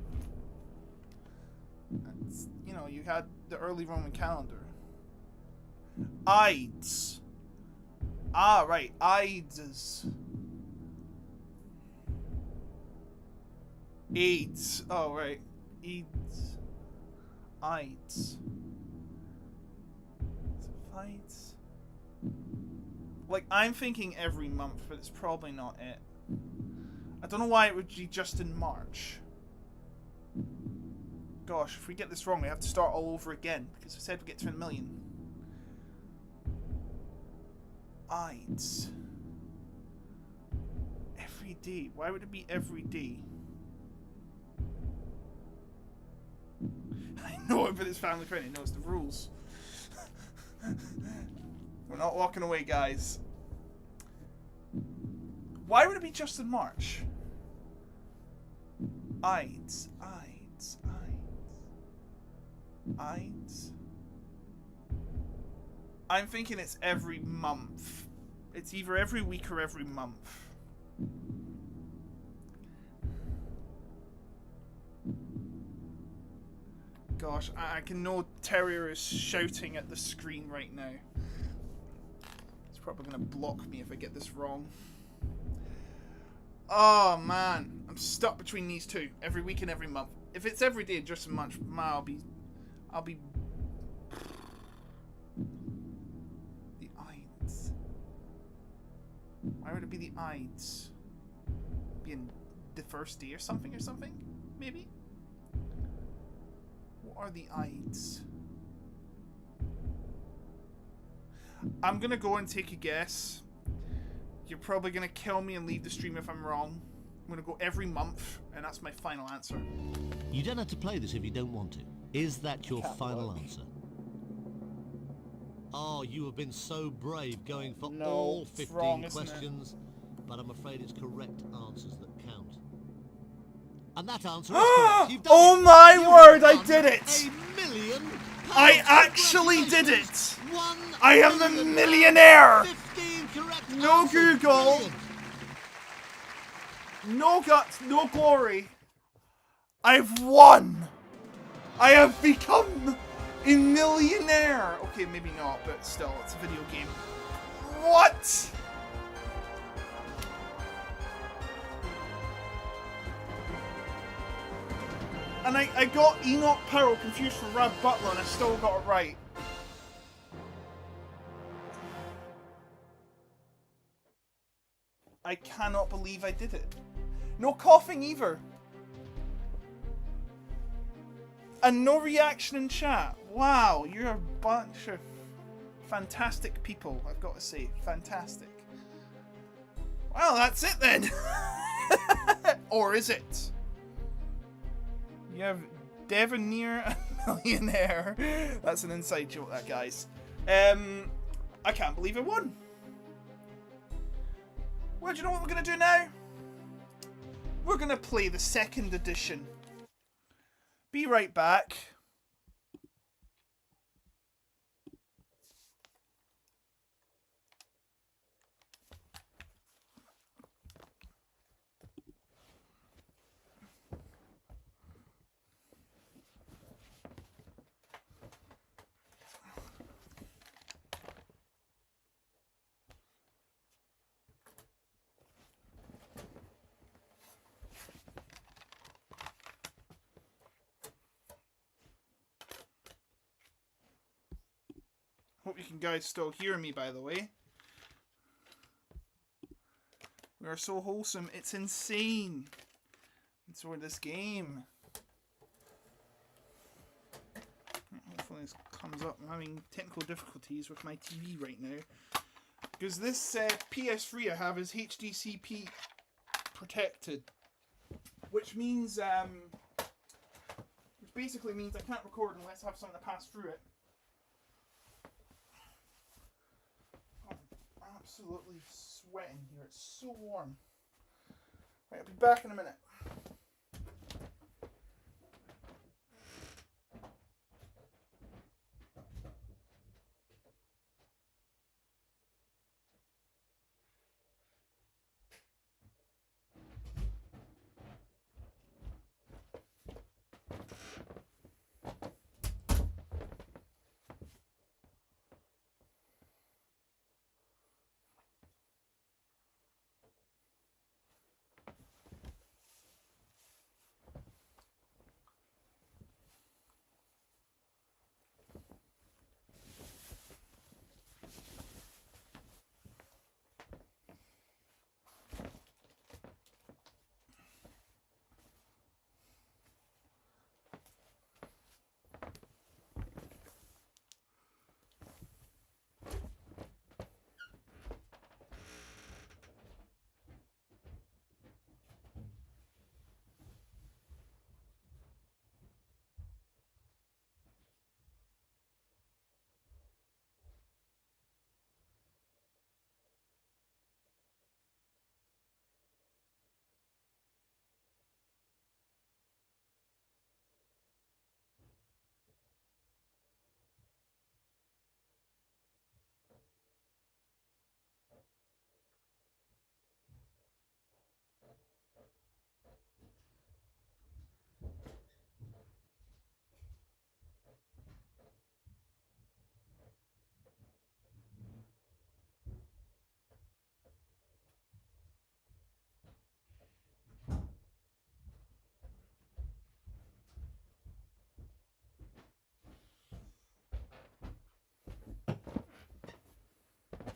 you know, you had the early Roman calendar. Ides. Ah, right, Ides. AIDS. Oh, right. Ides. Ides. Fights. Like, I'm thinking every month, but it's probably not it. I don't know why it would be just in March. Gosh, if we get this wrong, we have to start all over again, because we said we get to 1 million. Ides. Every day. Why would it be every day? I know it, but it's family friendly. It knows the rules. We're not walking away, guys. Why would it be just in March? Ides. Ides. Ides. Ides. I'm thinking it's every month. It's either every week or every month. Gosh, I can know Terrier is shouting at the screen right now. It's probably going to block me if I get this wrong. Oh man, I'm stuck between these two. Every week and every month. If it's every day, just a month, I'll be... The Ides. Why would it be the Ides? Being the first day or something? Maybe? What are the Ides? I'm gonna go and take a guess. You're probably gonna kill me and leave the stream if I'm wrong. I'm gonna go every month, and that's my final answer. You don't have to play this if you don't want to. Is that your final answer? Oh, you have been so brave going for all 15 wrong, questions, but I'm afraid it's correct answers that count. And that answer is correct. You've done Oh it. my You word, have I won did it! £1 million. I actually did it! £1 I am a million. millionaire! 15 correct No answers. Google! Brilliant. No guts, no glory. I've won! I have become a millionaire! Okay, maybe not, but still, it's a video game. What? And I got Enoch Powell confused for Rab Butler, and I still got it right. I cannot believe I did it. No coughing either. And no reaction in chat. Wow, you're a bunch of fantastic people, I've got to say. Fantastic. Well, that's it then. Or is it? You have Devoneer a millionaire. That's an inside joke, that, guys. I can't believe I won. Well, do you know what we're going to do now? We're going to play the second edition. Be right back. Hope you can guys still hear me, by the way. We are so wholesome, it's insane. And so is this game. Hopefully when this comes up. I'm having technical difficulties with my TV right now. Because this PS3 I have is HDCP protected. Which means, which basically means I can't record unless I have something to pass through it. Oh, I'm absolutely sweating here. It's so warm. Right, I'll be back in a minute.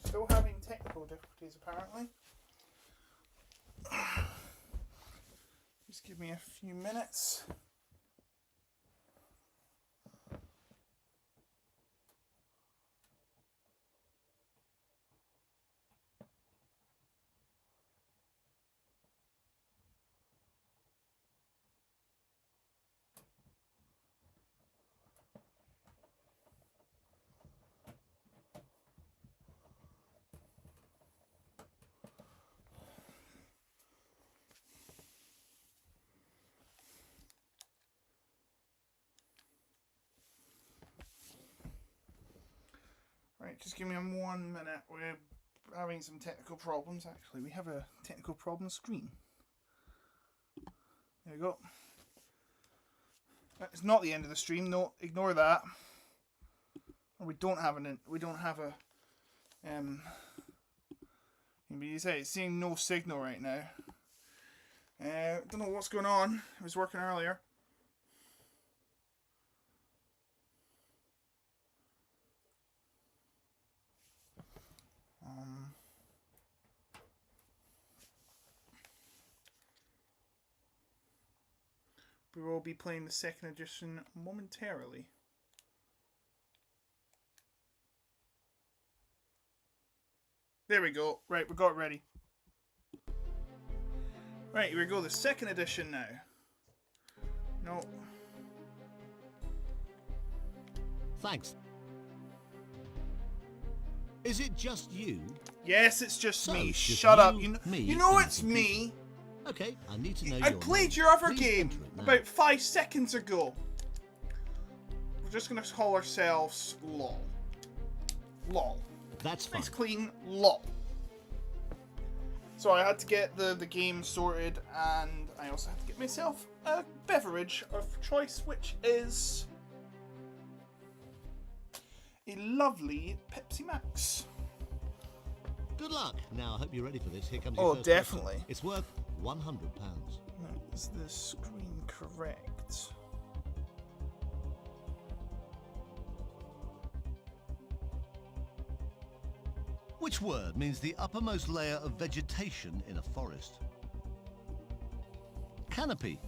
Still having technical difficulties apparently. Just give me a few minutes. Right, just give me 1 minute. We're having some technical problems. Actually, we have a technical problem screen. There we go. It's not the end of the stream. No, ignore that. We don't have a. You say it's seeing no signal right now. Don't know what's going on. It was working earlier. We will be playing the second edition momentarily. There we go. Right, we got it ready. Right, here we go. The second edition now. No. Thanks. Is it just you? Yes, it's just me. It's just Shut up. me You know and it's some me. Okay, I need to know I your played name. your other Please game enter it now. about 5 seconds ago. We're just gonna call ourselves LOL. LOL. That's fine. Nice clean LOL. So I had to get the game sorted, and I also had to get myself a beverage of choice, which is a lovely Pepsi Max. Good luck. Now, I hope you're ready for this. Here comes Oh, your first definitely. question. It's worth £100. Is the screen correct? Which word means the uppermost layer of vegetation in a forest? Canopy.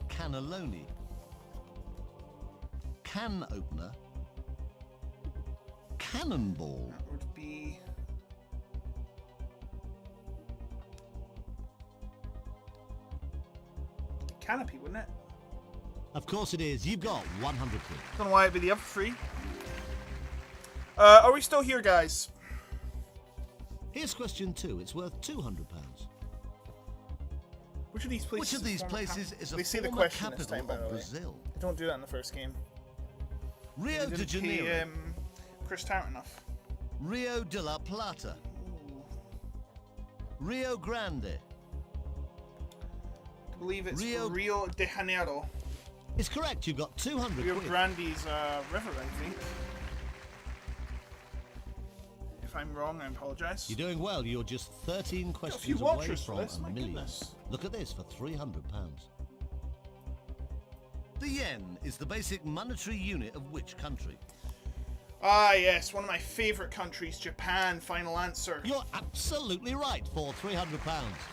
Cannelloni. can opener. Cannonball. That would be... Canopy, wouldn't it? Of course it is. You've got 100 quid. Don't know why it'd be the other three. Are we still here, guys? Here's question 2. It's worth £200. Which of these places? Which of these places is a they say the former question this capital time, by the of way. Brazil? They don't do that in the first game. Rio They de didn't pay, Janeiro. Chris Tarrant enough. Rio de la Plata. Ooh. Rio Grande. I believe it's Rio de Janeiro. It's correct. You've got 200 Rio quid. Grande's river, I think. If I'm wrong, I apologise. You're doing well. You're just 13 few questions away watchers for from this, my a million. goodness. Look at this for £300. The yen is the basic monetary unit of which country? Ah, yes, one of my favourite countries, Japan. Final answer. You're absolutely right for £300.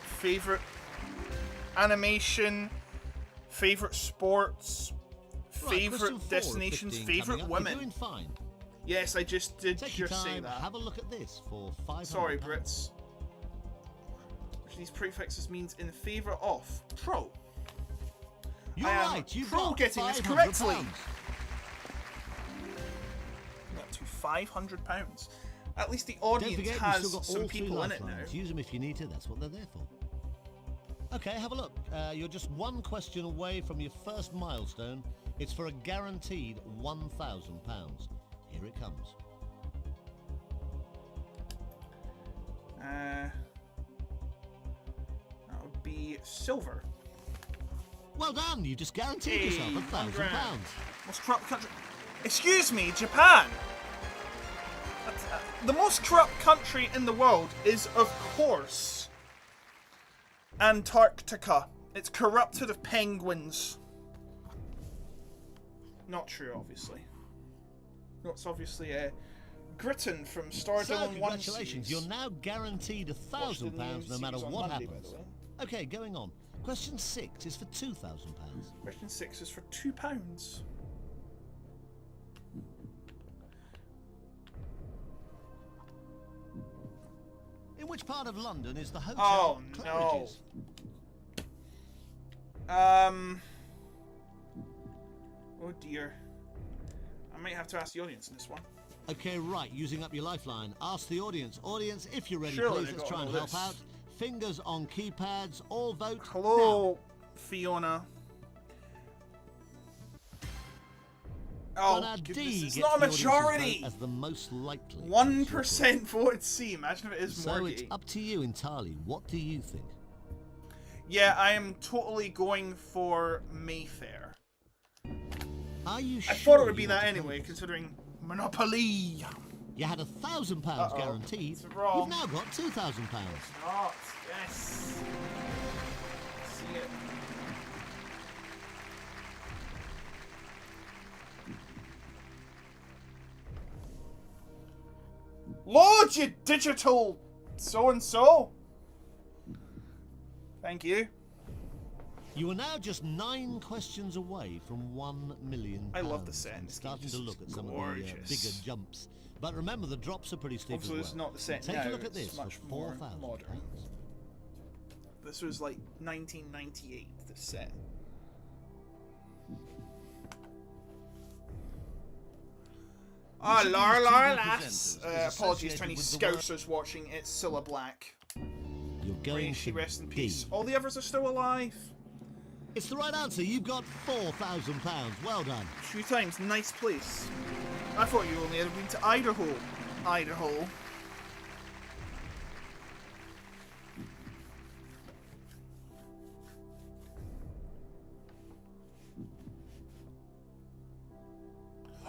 Favourite animation, favourite sports, Right, favourite question 4 of destinations, 15 coming favourite up. women. You're doing fine. Yes, I just did Take your just say time. that. Have a look at this for £500. Sorry, Brits. Which of these prefixes means in favour of? Pro. You're I am right. You've pro got getting this £500. correctly. Up to £500. At least the Don't audience forget, you've has still got some all 3 people in it now. lifelines. Use them if you need to. That's what they're there for. Okay, have a look. You're just 1 question away from your first milestone. It's for a guaranteed £1,000. Here it comes. That would be silver. Well done. You just guaranteed Hey, yourself £1,000. Most corrupt country. Excuse me, Japan. The most corrupt country in the world is, of course, Antarctica. It's corrupted of penguins. Not true, obviously. No, it's obviously Britain from Stardom So, and One congratulations. Series. You're now guaranteed Watched the new £1,000 no matter series on what Monday, by happens. the way. Okay, going on. Question 6 is for £2,000. Question 6 is for £2. In which part of London is the hotel Oh, Claridge's? no. Oh dear. I might have to ask the audience in this one. Okay, right. Using up your lifeline. Ask the audience. Audience, if you're ready, Surely please, they've let's got try and all help this. out. Fingers on keypads. All vote Hello, Fiona. Oh, Well, now goodness, D it's gets not a the audience's majority. vote as the most likely. 1% voted C. Imagine if it is So more. it's up to you entirely. What do you think? Yeah, I am totally going for Mayfair. Are you sure? I thought it would be you that want to anyway, go? considering Monopoly. You had £1,000 Uh-oh, guaranteed. it's wrong. You've now got £2,000. Not. Yes. See it. Lord, you digital so-and-so. Thank you. You are now just 9 questions away from £1 million. I love the set. I'm This starting game to is look at some of the gorgeous. bigger jumps. But remember, the drops are pretty steep Obviously, as it's well. not the set Take now, a look at it's this much for more £4,000. modern. This was like 1998, this set. Ah, Which of Lara these Lara TV lass. presenters is Apologies to any associated with the scousers watching. It's Cilla Black. You're May going she for rest in D. peace. All the others are still alive. It's the right answer. You've got £4,000. Well done. 2 times, nice place. I thought you only had been to Idaho. Idaho.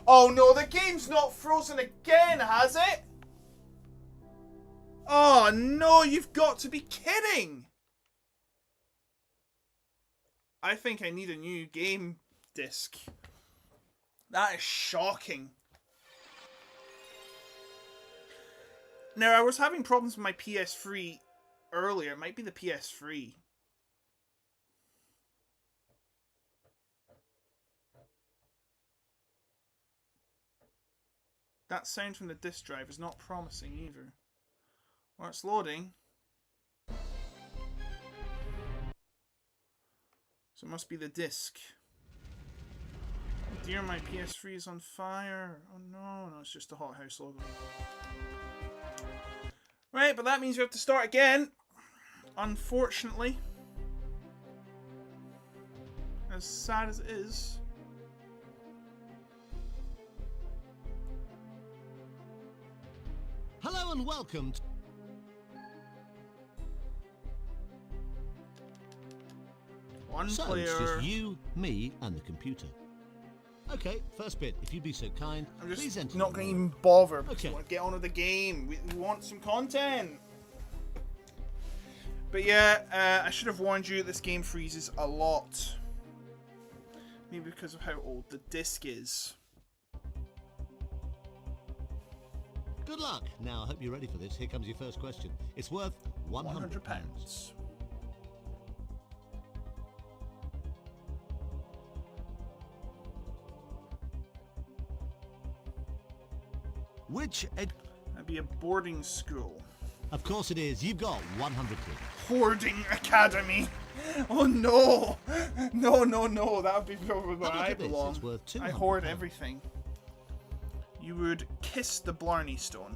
Oh no, the game's not frozen again, has it? Oh no, you've got to be kidding! I think I need a new game disc. That is shocking. Now, I was having problems with my PS3 earlier. It might be the PS3. That sound from the disk drive is not promising either. Well, it's loading. So it must be the disc. Oh dear, my PS3 is on fire. Oh no, no, it's just the Hothouse logo. Right, but that means we have to start again. Unfortunately. As sad as it is. Hello and welcome to... One So, player. it's just you, me, and the computer. Okay, first bit. If you'd be so kind, I'm please just enter. not going to even bother because Okay. we want to get on with the game. We want some content. But yeah, I should have warned you this game freezes a lot. Maybe because of how old the disc is. Good luck. Now, I hope you're ready for this. Here comes your first question. It's worth £100. £100. Which... That'd be a boarding school. Of course it is. You've got 100 quid. Hoarding Academy. Oh no. No, no, no. That would be probably where Have a look I at this. belong. It's worth I hoard £200. everything. You would kiss the Blarney Stone.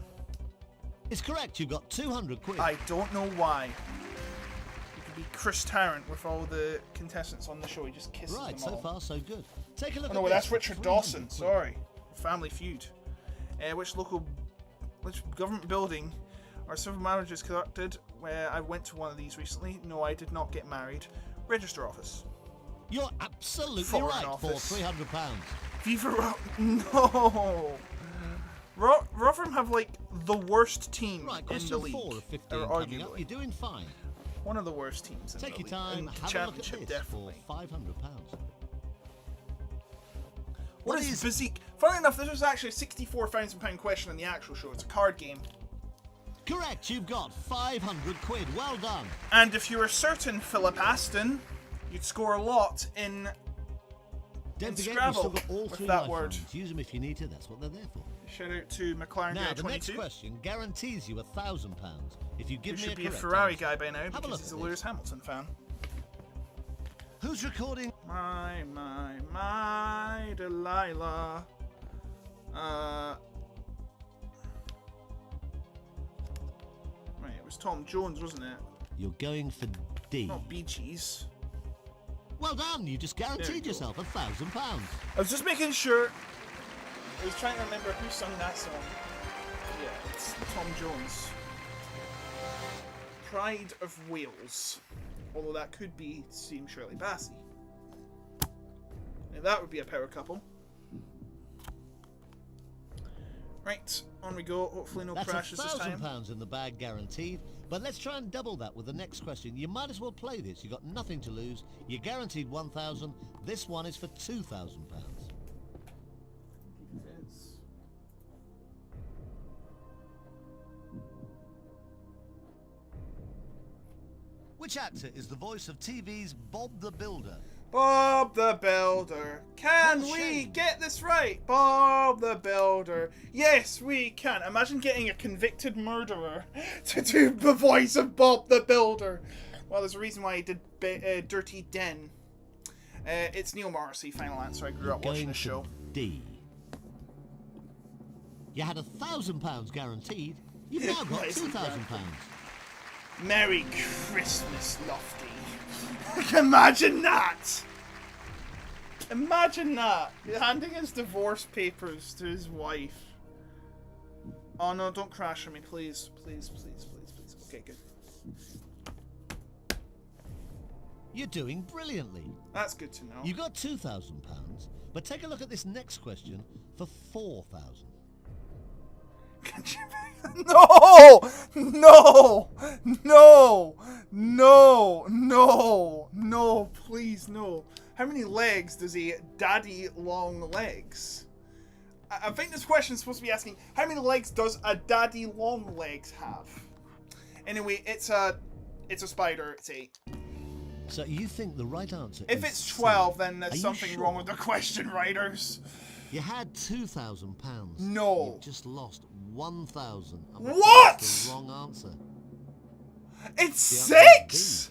It's correct. You've got 200 quid. I don't know why. You could be Chris Tarrant with all the contestants on the show. He just kisses Right, them so all. far so good. Take a look Oh at no, this. that's Richard 300 Dawson. quid. Sorry. Family Feud. Which government building are civil marriages conducted? Where I went to one of these recently. No, I did not get married. Register office. You're absolutely Foreign right Office. for £300. Viva No. Rotherham have like the worst team Right, in question the league. 4 of 15 or coming up. arguably. You're doing fine. One of the worst teams in Take the your league. time. In the Have a look at championship, this definitely. for £500. What is Physique? Funny enough, this was actually a £64,000 question in the actual show. It's a card game. Correct, you've got 500 quid. Well done. And if you were certain, Philip Aston, you'd score a lot in Don't forget, Scrabble you've still got all with 3 that lifelines. word. Use them if you need to. That's what they're there for. Shout out to McLaren Now, Guy the next 22. question guarantees you £1,000 if you Who give me a should be a correct Ferrari answer. guy by now Have a because look he's a at Lewis this. Hamilton fan. Who's recording? My Delilah. Right, it was Tom Jones, wasn't it? You're going for D. Not Bee Gees. Well done, you just There you guaranteed go. yourself £1,000. I was just making sure. I was trying to remember who sung that song. Yeah, it's Tom Jones. Pride of Wales. Although that could be Team Shirley Bassey. Now that would be a power couple. Right, on we go. Hopefully no That's crashes this time. £1,000 in the bag guaranteed. But let's try and double that with the next question. You might as well play this. You've got nothing to lose. You're guaranteed £1,000. This one is for £2,000. Which actor is the voice of TV's Bob the Builder? Bob the Builder. Can What a we shame. get this right? Bob the Builder. Yes, we can. Imagine getting a convicted murderer to do the voice of Bob the Builder. Well, there's a reason why he did Dirty Den. It's Neil Morrissey, final answer. I grew up watching Going the show. for D. You had £1,000 guaranteed. You've now got Nice and £2,000. Merry Christmas, Lofty. Imagine that! Imagine that! Handing his divorce papers to his wife. Oh no, don't crash on me, please. Please, please, please, please. Okay, good. You're doing brilliantly. That's good to know. You got £2,000, but take a look at this next question for £4,000. No! No! No! No! No! No! Please, no. How many legs does a daddy long legs? I think this question is supposed to be asking, how many legs does a daddy long legs have? Anyway, it's a spider. It's 8. So you think the right answer If is it's C. 12, then Are there's you something sure? wrong with the question writers. You had £2,000. No. You've just lost 1,000. What? That's the wrong answer. It's The answer is 6?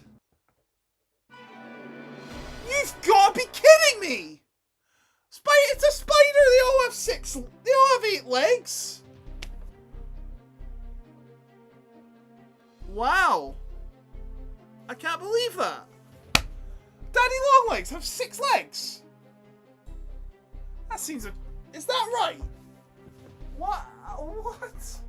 You've got to be kidding me! It's a spider. They all have 6. They all have 8 legs. Wow. I can't believe that. Daddy Longlegs have 6 legs. That seems is that right? What? What?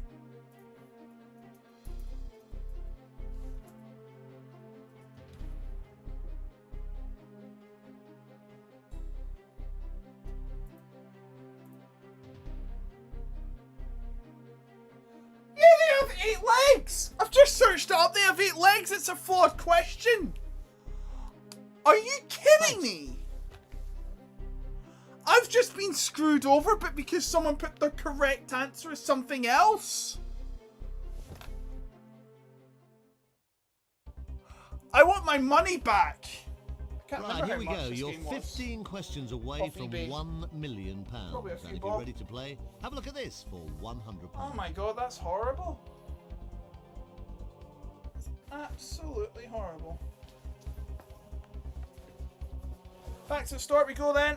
Yeah, they have 8 legs! I've just searched it up, they have 8 legs, it's a flawed question! Are you kidding me? I've just been screwed over, but because someone put the correct answer as something else? I want my money back! Right, here we go. You're 15 questions away Coffee from bean. £1 million. Probably a And few if bob. you're ready to play, have a look at this for £100. Oh my god, that's horrible. It's absolutely horrible. Back to the start we go then.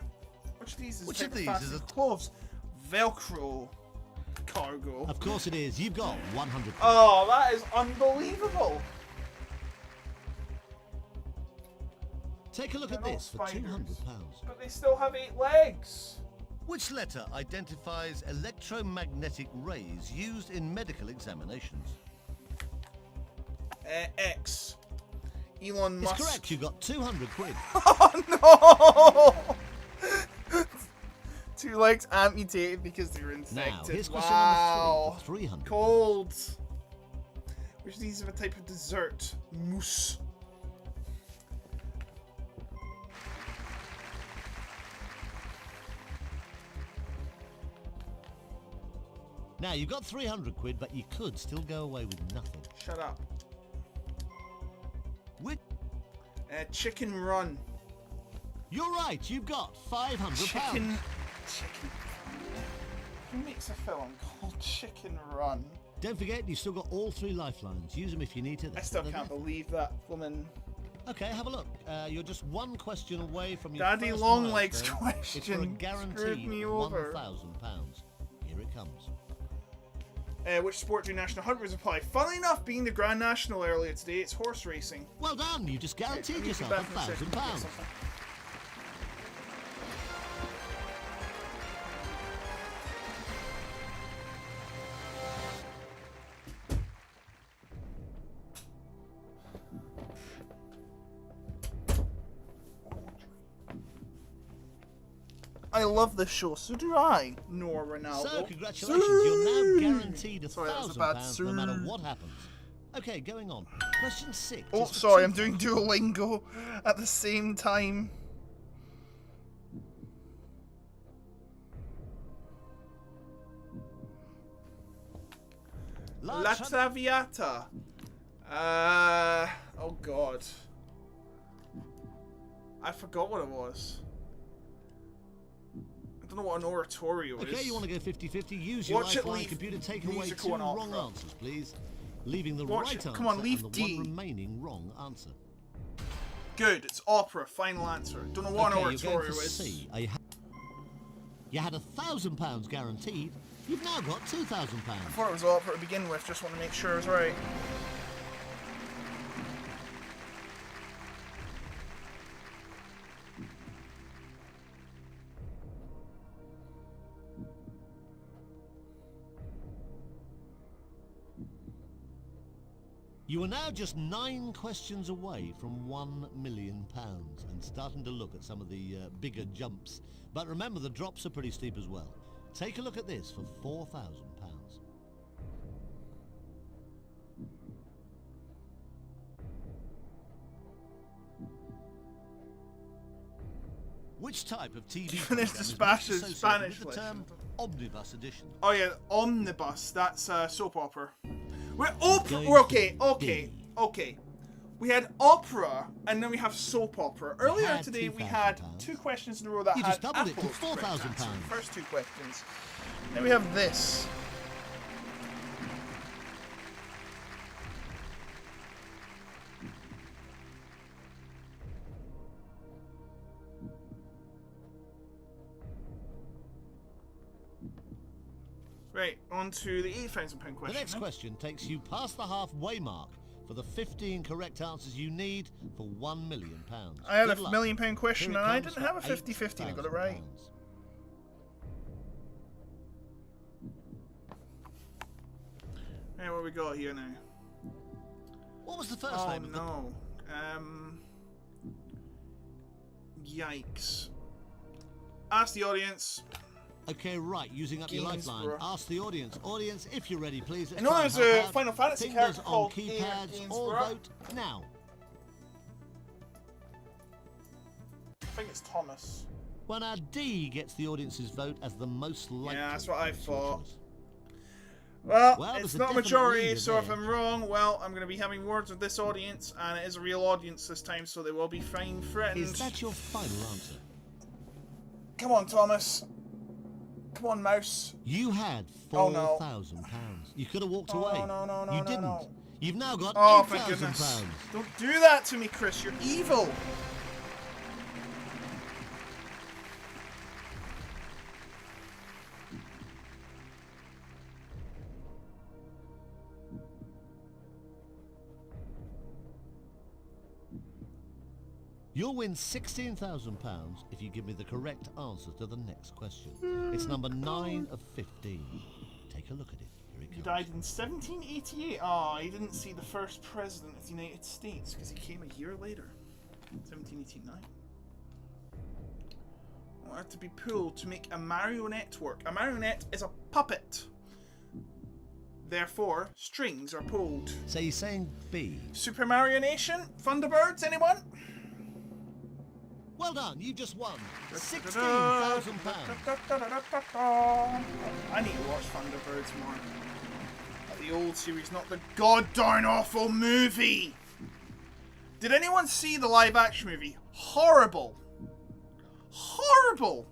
Which of these is Which of type these fast is and a- clothes? Velcro cargo. Of course it is. You've got £100. Oh, that is unbelievable. Take a look They're at not this for spiders. £200. But they still have 8 legs. Which letter identifies electromagnetic rays used in medical examinations? X. Elon It's Musk. correct. You got 200 quid. Oh no! 2 legs amputated because they were infected. Now, here's question wow. number 3 for 300. Cold. Which of these are a type of dessert? Mousse. Now, you've got 300 quid, but you could still go away with nothing. Shut up. Which? Chicken Run. You're right. You've got £500. Chicken. Who makes a film called Chicken Run? Don't forget, you've still got all 3 lifelines. Use them if you need to. I still can't believe that woman. Okay, have a look. You're just 1 question away from your Daddy first Longlegs milestone. question It's for a screwed guaranteed me over. £1,000. Here it comes. Which sport do national hunters apply? Funnily enough, being the Grand National earlier today, it's horse racing. Well done. You just guaranteed I'm using yourself that for a second. £1,000. I love this show, so do I. Nor Ronaldo. So, congratulations. You're now guaranteed Sorry, that was a £1,000 bad no matter sir. what happens. Okay, going on. Question 6. Oh, is for sorry, I'm 2,000. doing Duolingo at the same time. La Traviata. Oh god. I forgot what it was. I don't know what an oratorio is. Okay, you want to go 50-50? Use your Watch it, lifeline leave computer. Take away musical 2 and wrong opera. answers, please. Leaving the Watch right it. answer Come on, leave and the D. 1 remaining wrong answer. Good, it's opera, final answer. Don't know what Okay, an you're going oratorio for is. C. You had £1,000 guaranteed. You've now got £2,000. I thought it was opera to begin with, just want to make sure I was right. You are now just 9 questions away from £1 million and starting to look at some of the bigger jumps. But remember, the drops are pretty steep as well. Take a look at this for £4,000. Which type of TV Finish program the is Spanish- most associated Spanish with the term lesson. omnibus edition? Oh yeah, omnibus, that's soap opera. We're okay, Going okay, for okay. We had opera, and then we have soap opera. Earlier had today, we £2,000. had 2 questions in a row that You had just doubled it to apples correct £4,000. answer, the first 2 questions. Then we have this. Right, on to the £8,000 question. The next question takes you past the halfway mark for the 15 correct answers you need for £1 million. I had Good a luck. £1 million question Here it and I comes didn't have a for 50-50 and I got it right. £8,000. Right, what we got here now? What was the first Oh name of the... no. Yikes. Ask the audience. Okay, right, using up your lifeline. Gainsborough. Ask the audience. Audience, if you're ready, please. I know there's a Final Fantasy Fingers character on called keypads or Gainsborough. vote now. I think it's Thomas. Well, now D gets the audience's vote as the most likely. Yeah, that's what I It's your thought. choice. Well, Well, it's there's a not a definite majority, leader so if there. I'm wrong, well, I'm going to be having words with this audience, and it is a real audience this time, so they will be fine threatened. Is that your final answer? Come on, Thomas. Come on, Mouse. You had Oh, no. £4,000. You could have walked Oh, away. no, you no, didn't. no. You've now got Oh, thank goodness. £8,000. Don't do that to me, Chris. You're evil. You'll win £16,000 if you give me the correct answer to the next question. It's number 9 of 15. Take a look at it. Here it He comes. died in 1788. Oh, he didn't see the first president of the United States because he came a year later. 1789. Will have to be pulled to make a marionette work. A marionette is a puppet. Therefore, strings are pulled. So you're saying B. Super Mario Nation? Thunderbirds, anyone? Well done, you just won £16,000. I need to watch Thunderbirds more. Like the old series, not the goddamn awful movie. Did anyone see the live action movie? Horrible. Horrible.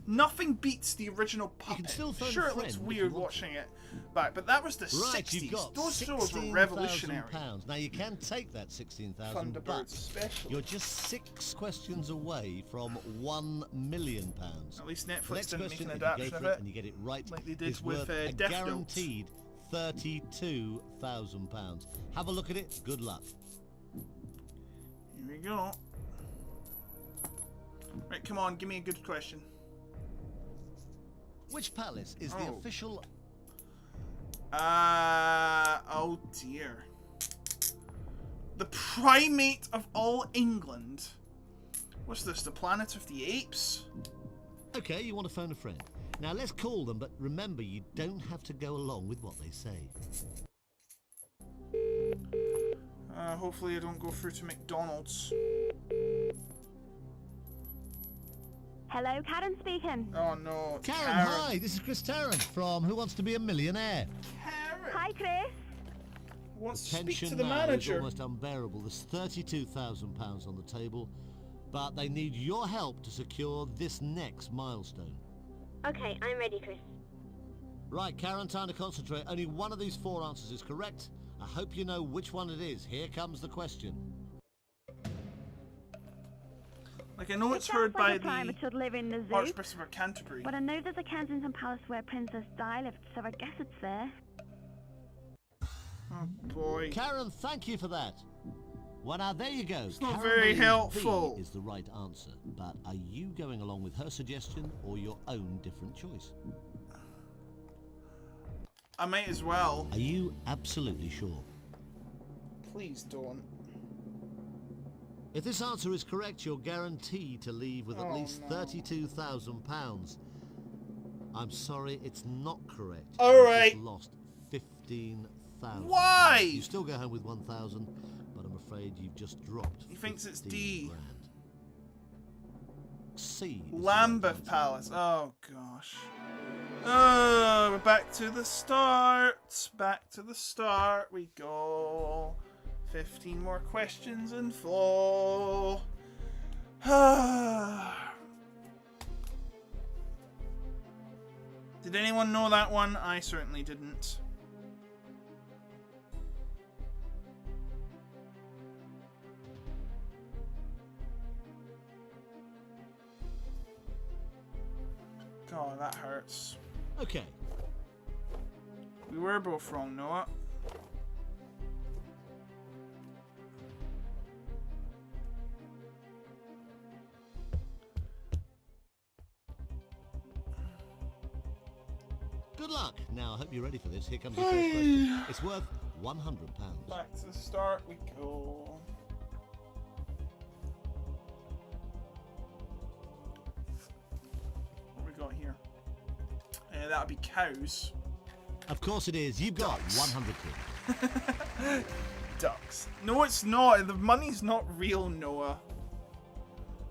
Nothing beats the original puppet. still phone Sure, a it looks friend if weird you want watching it back, but that was the Right, 60s. you've got Those shows were £16,000. revolutionary. Now you can take that 16,000, Thunderbirds but special. you're just 6 questions away from £1 million. At least The Netflix next didn't make question, an if you go adaptation for of it it. and you get it right, like they did is with, worth a Death Note. guaranteed £32,000. Have a look at it. Good luck. Here we go. Right, come on, give me a good question. Which palace is the Oh. official... Oh dear. The primate of all England. What's this, the planet of the apes? Okay, you want to phone a friend. Now let's call them, but remember you don't have to go along with what they say. Hopefully I don't go through to McDonald's. Hello, Karen speaking. Oh no, it's Karen, hi, this is Chris Tarrant from Who Wants to Be a Millionaire. Karen Hi, Chris. wants to speak Tension to the now is manager. almost unbearable. There's £32,000 on the table, but they need your help to secure this next milestone. Okay, I'm ready, Chris. Right, Karen, time to concentrate. Only one of these 4 answers is correct. I hope you know which one it is. Here comes the question. Like I know it's Sounds heard by like a primate the should live in the zoo, Archbishop of Canterbury. but I know there's a Kensington Palace where Princess Di lived, so I guess it's there. Oh boy. Karen, thank you for that. Well, now there you go. It's not Karen very believes helpful. B is the right answer, but are you going along with her suggestion or your own different choice? I might as well. Are you absolutely sure? Please don't. If this answer is correct, you're guaranteed to leave with at Oh, least no. £32,000. I'm sorry, it's not correct. All You've right. just lost 15,000. Why? You still go home with 1,000, but I'm afraid you've just dropped. He thinks it's 15 D. grand. C. is the right Lambeth answer. Palace. Oh gosh. We're back to the start. Back to the start we go. 15 more questions in flow. Did anyone know that one? I certainly didn't. God, that hurts. Okay. We were both wrong, Noah. Good luck. Now, I hope you're ready for this. Here comes your first question. It's worth £100. Back to the start we go. What we got here? That'll be cows. Of course it is. You've got Ducks. 100 quid. Ducks. No, it's not. The money's not real, Noah.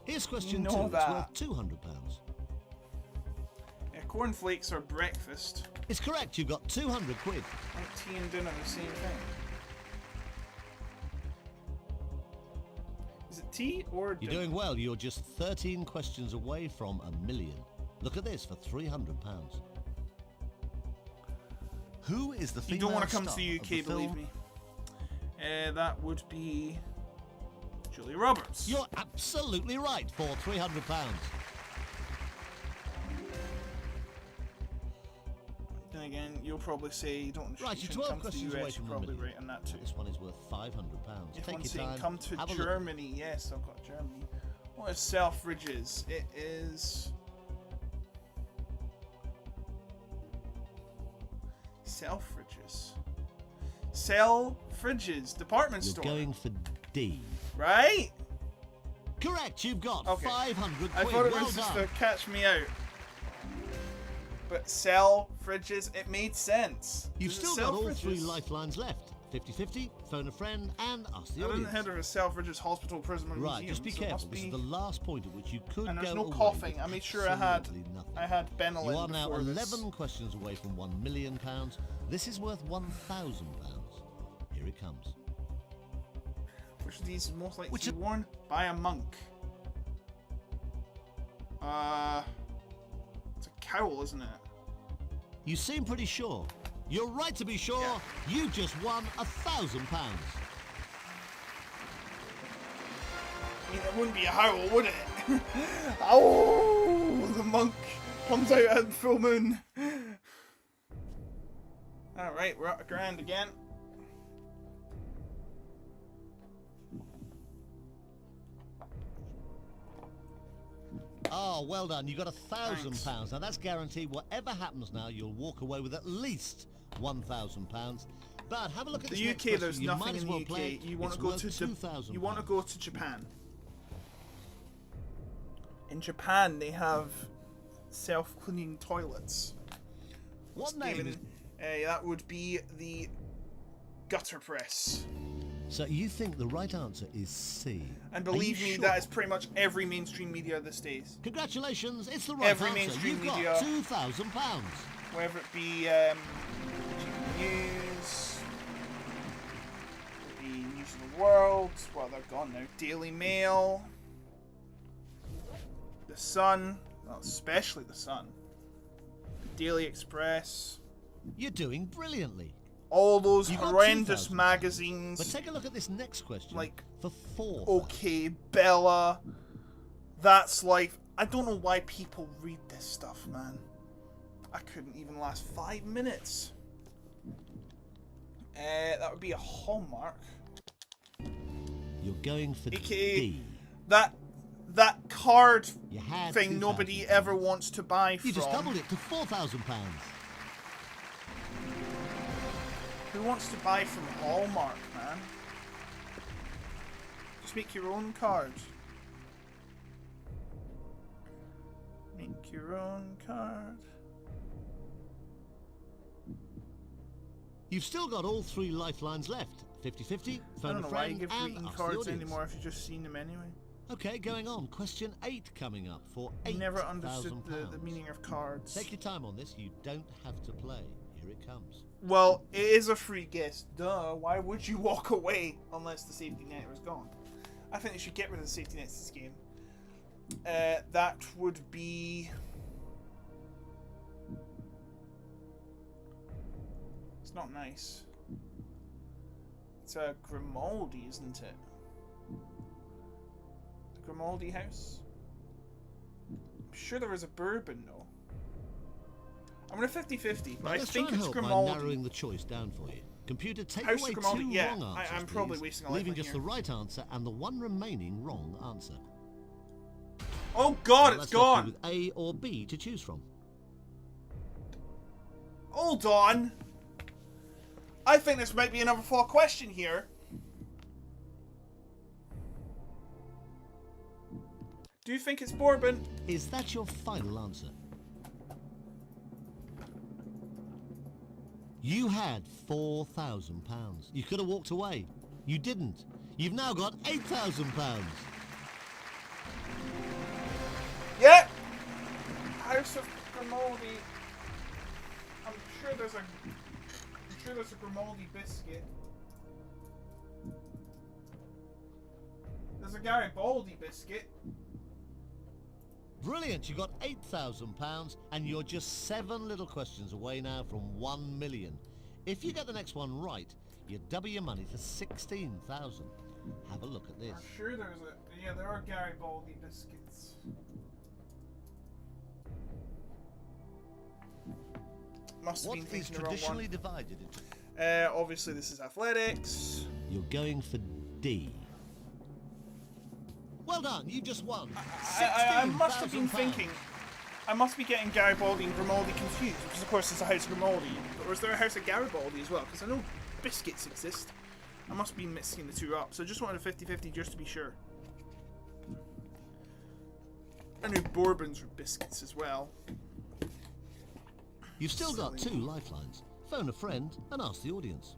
Here's question You 2. know It's that. worth £200. Yeah, cornflakes are breakfast. It's correct. You've got 200 quid. Aren't tea and dinner the same thing? Is it tea or You're dinner? doing well. You're just 13 questions away from £1 million. Look at this for £300. Who is the female You don't want to come to star the of UK, believe film? me. That would be Julia Roberts. You're absolutely right for £300. Then again, you'll probably say you don't Right, you you're shouldn't 12 come to questions the away US. You're from probably £1 million. right on that too. This one is worth £500. If Take I'm your saying time. come to Have a look. Germany, yes, I've got Germany. What is Selfridges? It is Selfridges. Selfridges department You're store. going for D. Right? Correct. You've got Okay. 500 quid. I thought it well was just done. to catch me out. But Selfridges, it made sense. You've Is it still got all 3 Selfridges? lifelines left. 50-50, phone a friend, and ask the I didn't audience. hear of a Selfridges Hospital Prison Right, Museum. just be so it careful. must This is be- the last point at which you could And go there's no away coughing. with I made sure I had absolutely nothing. Benelin You are now before 11 this. questions away from £1 million. This is worth £1,000. Here it comes. Which of these is most likely Which to be of- worn by a monk? It's a cowl, isn't it? You seem pretty sure. You're right to be sure. Yeah. You just won £1,000. I mean, it wouldn't be a howl, would it? Oh, the monk comes out at full moon. Alright, we're at £1,000 again. Oh, well done. You got £1,000. Thanks. Now that's guaranteed. Whatever happens now, you'll walk away with at least £1,000. But have a look at The this next UK, question. there's You nothing might as in well the play UK. it. You want It's to go worth to £2,000. You want to go to Japan. In Japan, they have self-cleaning toilets. What name is... That would be the gutter press. So you think the right answer is C? And Are believe you me, sure? that is pretty much every mainstream media these days. Congratulations, it's the right Every answer. mainstream You've got media. £2,000. Whether it be News, the News of the World, well, they're gone now. Daily Mail, The Sun, well, especially The Sun, Daily Express, You're doing brilliantly. all those You got horrendous £2,000. magazines. But take a look at this next question. Like, for £4,000. Okay, Bella, That's Life. I don't know why people read this stuff, man. I couldn't even last 5 minutes. That would be a Hallmark. You're going for AKA D. that card You had thing £2,000. nobody ever wants to buy from. You just doubled it to £4,000. Who wants to buy from Hallmark, man? Just make your own card. Make your own card. You've still got all 3 lifelines left. 50-50, I phone don't a know why you friend, give and greeting ask the cards audience. anymore if you've just seen them anyway. Okay, going on. Question 8 coming up for £8,000. Never understood the meaning of cards. Take your time on this. You don't have to play. Here it comes. Well, it is a free guess. Duh. Why would you walk away unless the safety net was gone? I think they should get rid of the safety nets this game. That would be... It's not nice. It's a Grimaldi, isn't it? The Grimaldi house? I'm sure there was a bourbon, though. I'm going to 50-50, but I think it's Grimaldi. By narrowing the choice down for you. Computer, take House away Grimaldi, 2 yeah, wrong answers, I'm probably please, wasting a leaving lifeline just here. the right answer and the one remaining wrong answer. Oh god, Now it's that's left gone! you with A or B to choose from. Hold on! I think this might be another fall question here. Do you think it's bourbon? Is that your final answer? You had £4,000. You could have walked away. You didn't. You've now got £8,000. Yeah! House of Grimaldi. I'm sure there's a Grimaldi biscuit. There's a Garibaldi biscuit. Brilliant, you got £8,000 and you're just 7 little questions away now from 1 million. If you get the next one right, you double your money to 16,000. Have a look at this. I'm sure there are Garibaldi biscuits. Must have What been is thinking the wrong traditionally one. divided into? Obviously this is athletics. You're going for D. Well done, you just won. I must have been £16,000. thinking. I must be getting Garibaldi and Grimaldi confused, because of course it's a House of Grimaldi. But was there a House of Garibaldi as well? Because I know biscuits exist. I must be mixing the two up. So I just wanted a 50-50 just to be sure. I knew bourbons were biscuits as well. You've still got 2 lifelines. Phone a friend and ask the audience.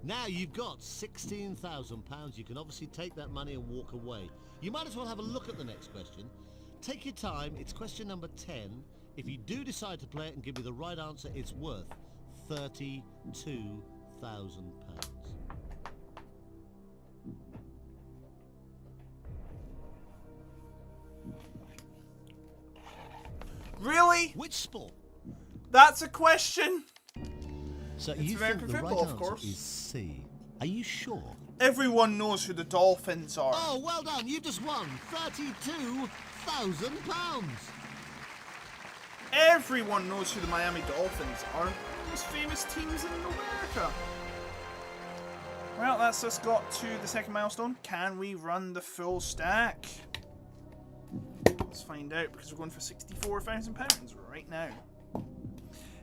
Now you've got £16,000. You can obviously take that money and walk away. You might as well have a look at the next question. Take your time. It's question number 10. If you do decide to play it and give me the right answer, it's worth £32,000. Really? Which sport? That's a question? So It's you American think the right football, of answer course. is C. Are you sure? Everyone knows who the Dolphins are. Oh, well done. You just won £32,000. Everyone knows who the Miami Dolphins are. Most famous teams in America. Well, that's us got to the second milestone. Can we run the full stack? Let's find out, because we're going for £64,000 right now.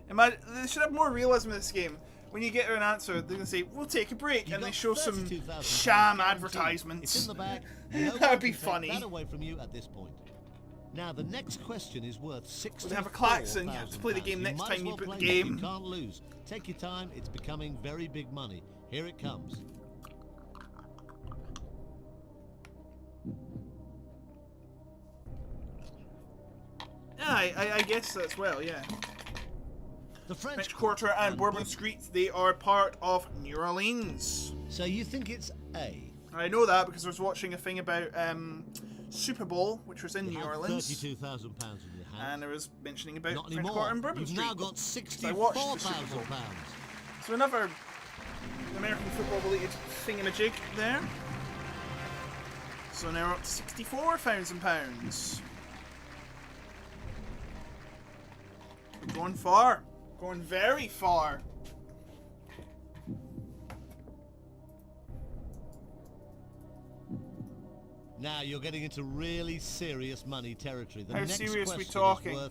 Imagine, they should have more realism in this game. When you get an answer, they're going to say, we'll take a break, You and they got show some £32,000 sham guaranteed. advertisements. It's in the bag. No one That'd be can take funny. that away from you at this point. Now the next question is worth £64,000. They have a klaxon. You have to play the game next might time as you well put the play it. game. You can't lose. Take your time. It's becoming very big money. Here it comes. Yeah, I guess as well, yeah. The French Quarter and Bourbon Street, they are part of New Orleans. So you think it's A? I know that because I was watching a thing about Super Bowl, which was in You New have Orleans. £32,000 in your hand. And I was mentioning about Not French anymore. Quarter and Bourbon You've Street. now got I watched the Super £64,000. Bowl. So another American football related thingamajig there. So now we're up to £64,000. Going far. Going very far. Now you're getting into really serious money territory. The How next serious we question talking? is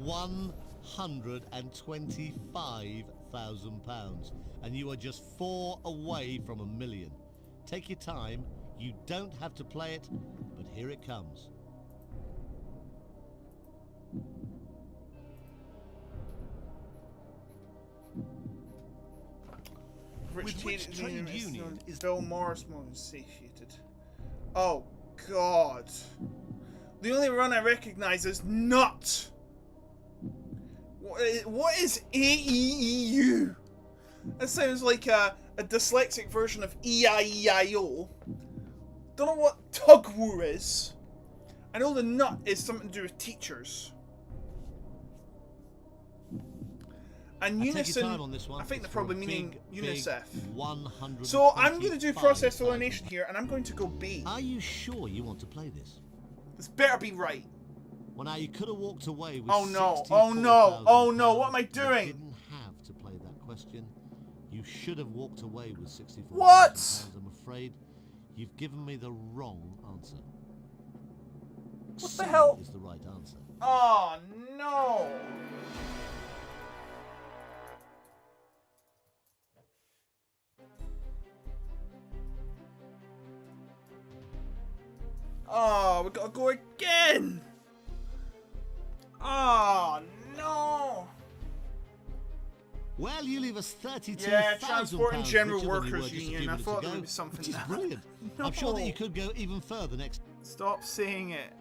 worth £125,000, and you are just 4 away from $1 million. Take your time. You don't have to play it, but here it comes. Rich With which Tate trade is union is Bill Morris most satiated. Oh, God. The only one I recognize is nut. What is AEEU? That sounds like a dyslexic version of EIEIO. Don't know what tugwoo is. I know the nut is something to do with teachers. And unison, I think they're probably meaning UNICEF. 125 So I'm going to do process thousand. elimination here, and I'm going to go B. Are you sure you want to play this? This better be right. Well, now you could have walked away with Oh no! Oh no! Oh no! £64,000. What am I doing? You didn't have to play that question. You should have walked away with £64,000. What? I'm afraid you've given me the wrong answer. What the hell? Is the right answer. Oh no! Oh, we gotta go again! Oh no! Well, you leave us £32,000. Yeah, Transport and General richer than you were Workers just a few Union. I minutes thought ago, there would be something which is there. brilliant. No. I'm sure that you could go even further next. Stop saying it.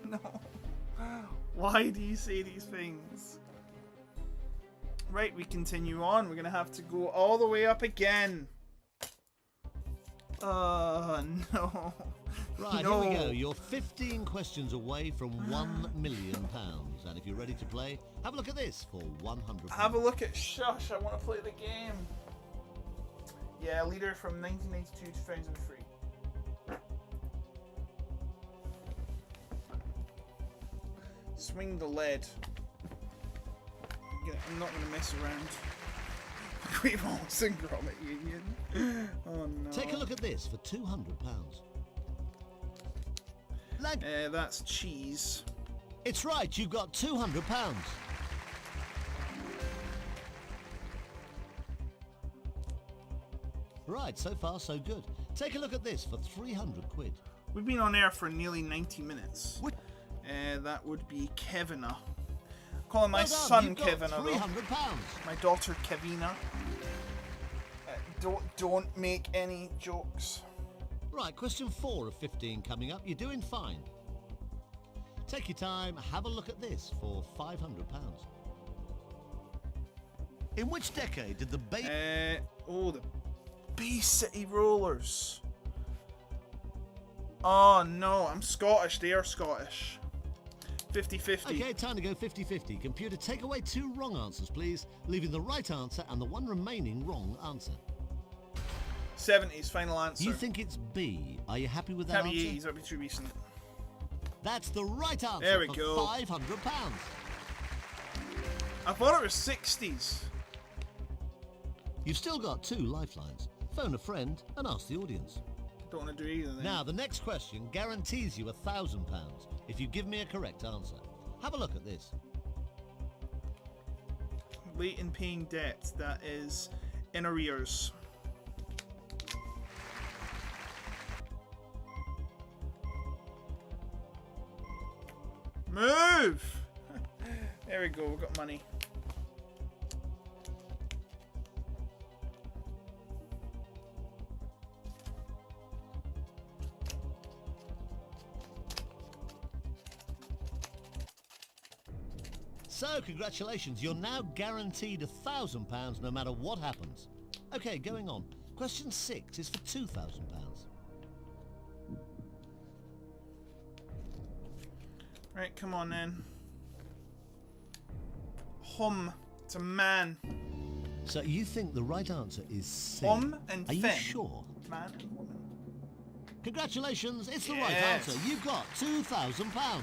No. Why do you say these things? Right, we continue on. We're gonna have to go all the way up again. No. Right, No. here we go. You're 15 questions away from £1 million. And if you're ready to play, have a look at this for £100. Have a look at Shush. I want to play the game. Yeah, leader from 1992 to 2003. Swing the lead. I'm not going to mess around. Great Balls and Grommet Union. Oh no. Take a look at this for £200. That's cheese. It's right, you've got £200. Right, so far so good. Take a look at this for £300. We've been on air for nearly 90 minutes. What? That would be Kevina. Calling my Well done, son you've got Kevina though. £300. My daughter Kevina. Don't make any jokes. Right, question 4 of 15 coming up. You're doing fine. Take your time, have a look at this for £500. In which decade did the The Bay City Rollers. Oh no, I'm Scottish. They are Scottish. 50-50. Okay, time to go 50-50. Computer, take away 2 wrong answers, please, leaving the right answer and the one remaining wrong answer. 70s, final answer. You think it's B. Are you happy with that Can't be answer? 80s, that'd be too recent. That's the right answer There we for go. £500. I thought it was 60s. You've still got 2 lifelines. Phone a friend and ask the audience. Don't want to do either then. Now, the next question guarantees you £1,000 if you give me a correct answer. Have a look at this. Late in paying debt, that is in arrears. Move! There we go, we've got money. So, congratulations, you're now guaranteed £1,000 no matter what happens. Okay, going on. Question 6 is for £2,000. Right, come on then. Hum. It's a man. So you think the right answer is C? Hum and Are you fen. sure? Man and woman. Congratulations, it's the right Yes. answer. You've got £2,000.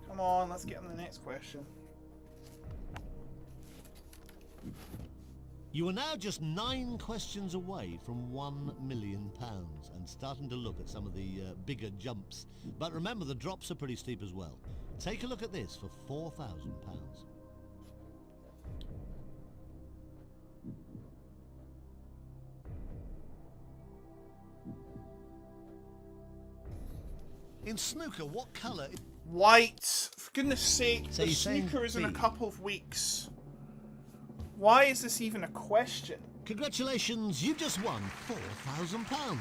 Come on, let's get on the next question. You are now just 9 questions away from £1 million and starting to look at some of the bigger jumps. But remember, the drops are pretty steep as well. Take a look at this for £4,000. In snooker, what colour... White. For goodness sake, So the you're saying snooker is in a B? couple of weeks. Why is this even a question? Congratulations, you've just won £4,000.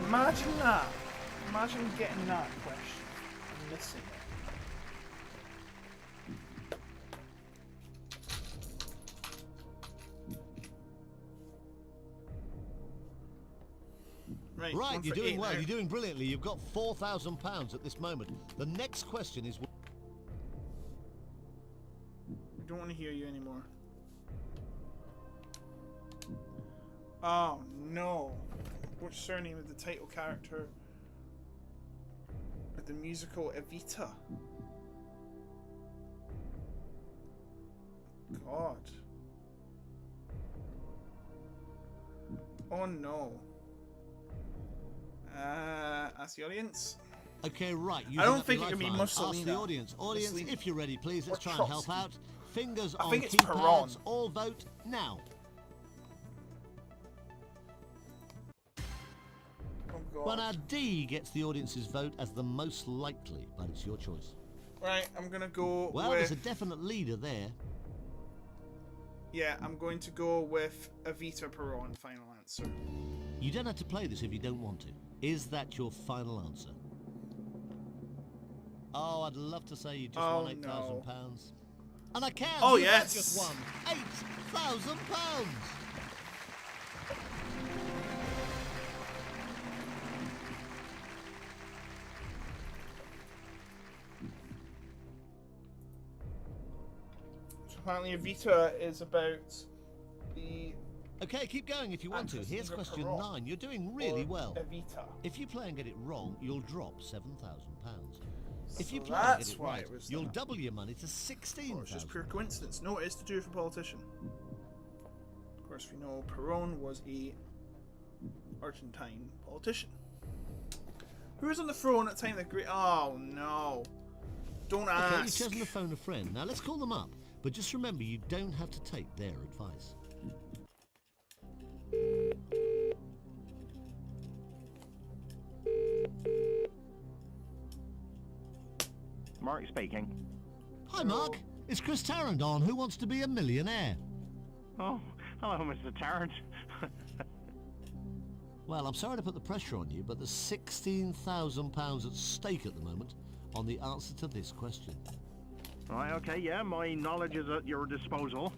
Imagine that. Imagine getting that question and missing it. Right, Right, you're doing well, now. you're doing brilliantly. You've got £4,000 at this moment. The next question is... I don't want to hear you anymore. Oh no. Which surname of the title character of the musical Evita? God. Oh no. Ask the audience. Okay, right. I don't think it can be Lifeline. Mussolini. Ask the audience. Audience, Mussolini. if you're ready, please, let's Or try and help Trotsky. out. Fingers I on think it's keypads. Perron. All vote now. Oh Well, God. now D gets the audience's vote as the most likely, but it's your choice. Right, I'm gonna go Well, with... there's a definite leader there. Yeah, I'm going to go with Evita Perron, final answer. You don't have to play this if you don't want to. Is that your final answer? Oh, I'd love to say you just won £8,000. no. And I can! Oh, You have yes. just won £8,000! So apparently Evita is about the... Okay, keep going if you want to. Actress Here's Eva question Perron. 9. You're doing really or well. Evita. If you play and get it wrong, you'll drop £7,000. If you So play and get that's it why right, it was you'll that. double your money to Or it's just £16,000. pure coincidence. No, it is to do with a politician. Of course, we know Perron was a Argentine politician. Who was on the throne at the time of the Great... Oh, no. Don't Okay, you've ask. chosen to phone a friend. Now let's call them up. But just remember, you don't have to take their advice. Mark speaking. Hi, Mark. It's Chris Tarrant on Who Wants to Be a Millionaire? Oh, hello, Mr. Tarrant. Well, I'm sorry to put the pressure on you, but there's £16,000 at stake at the moment on the answer to this question. Right, okay, yeah, my knowledge is at your disposal.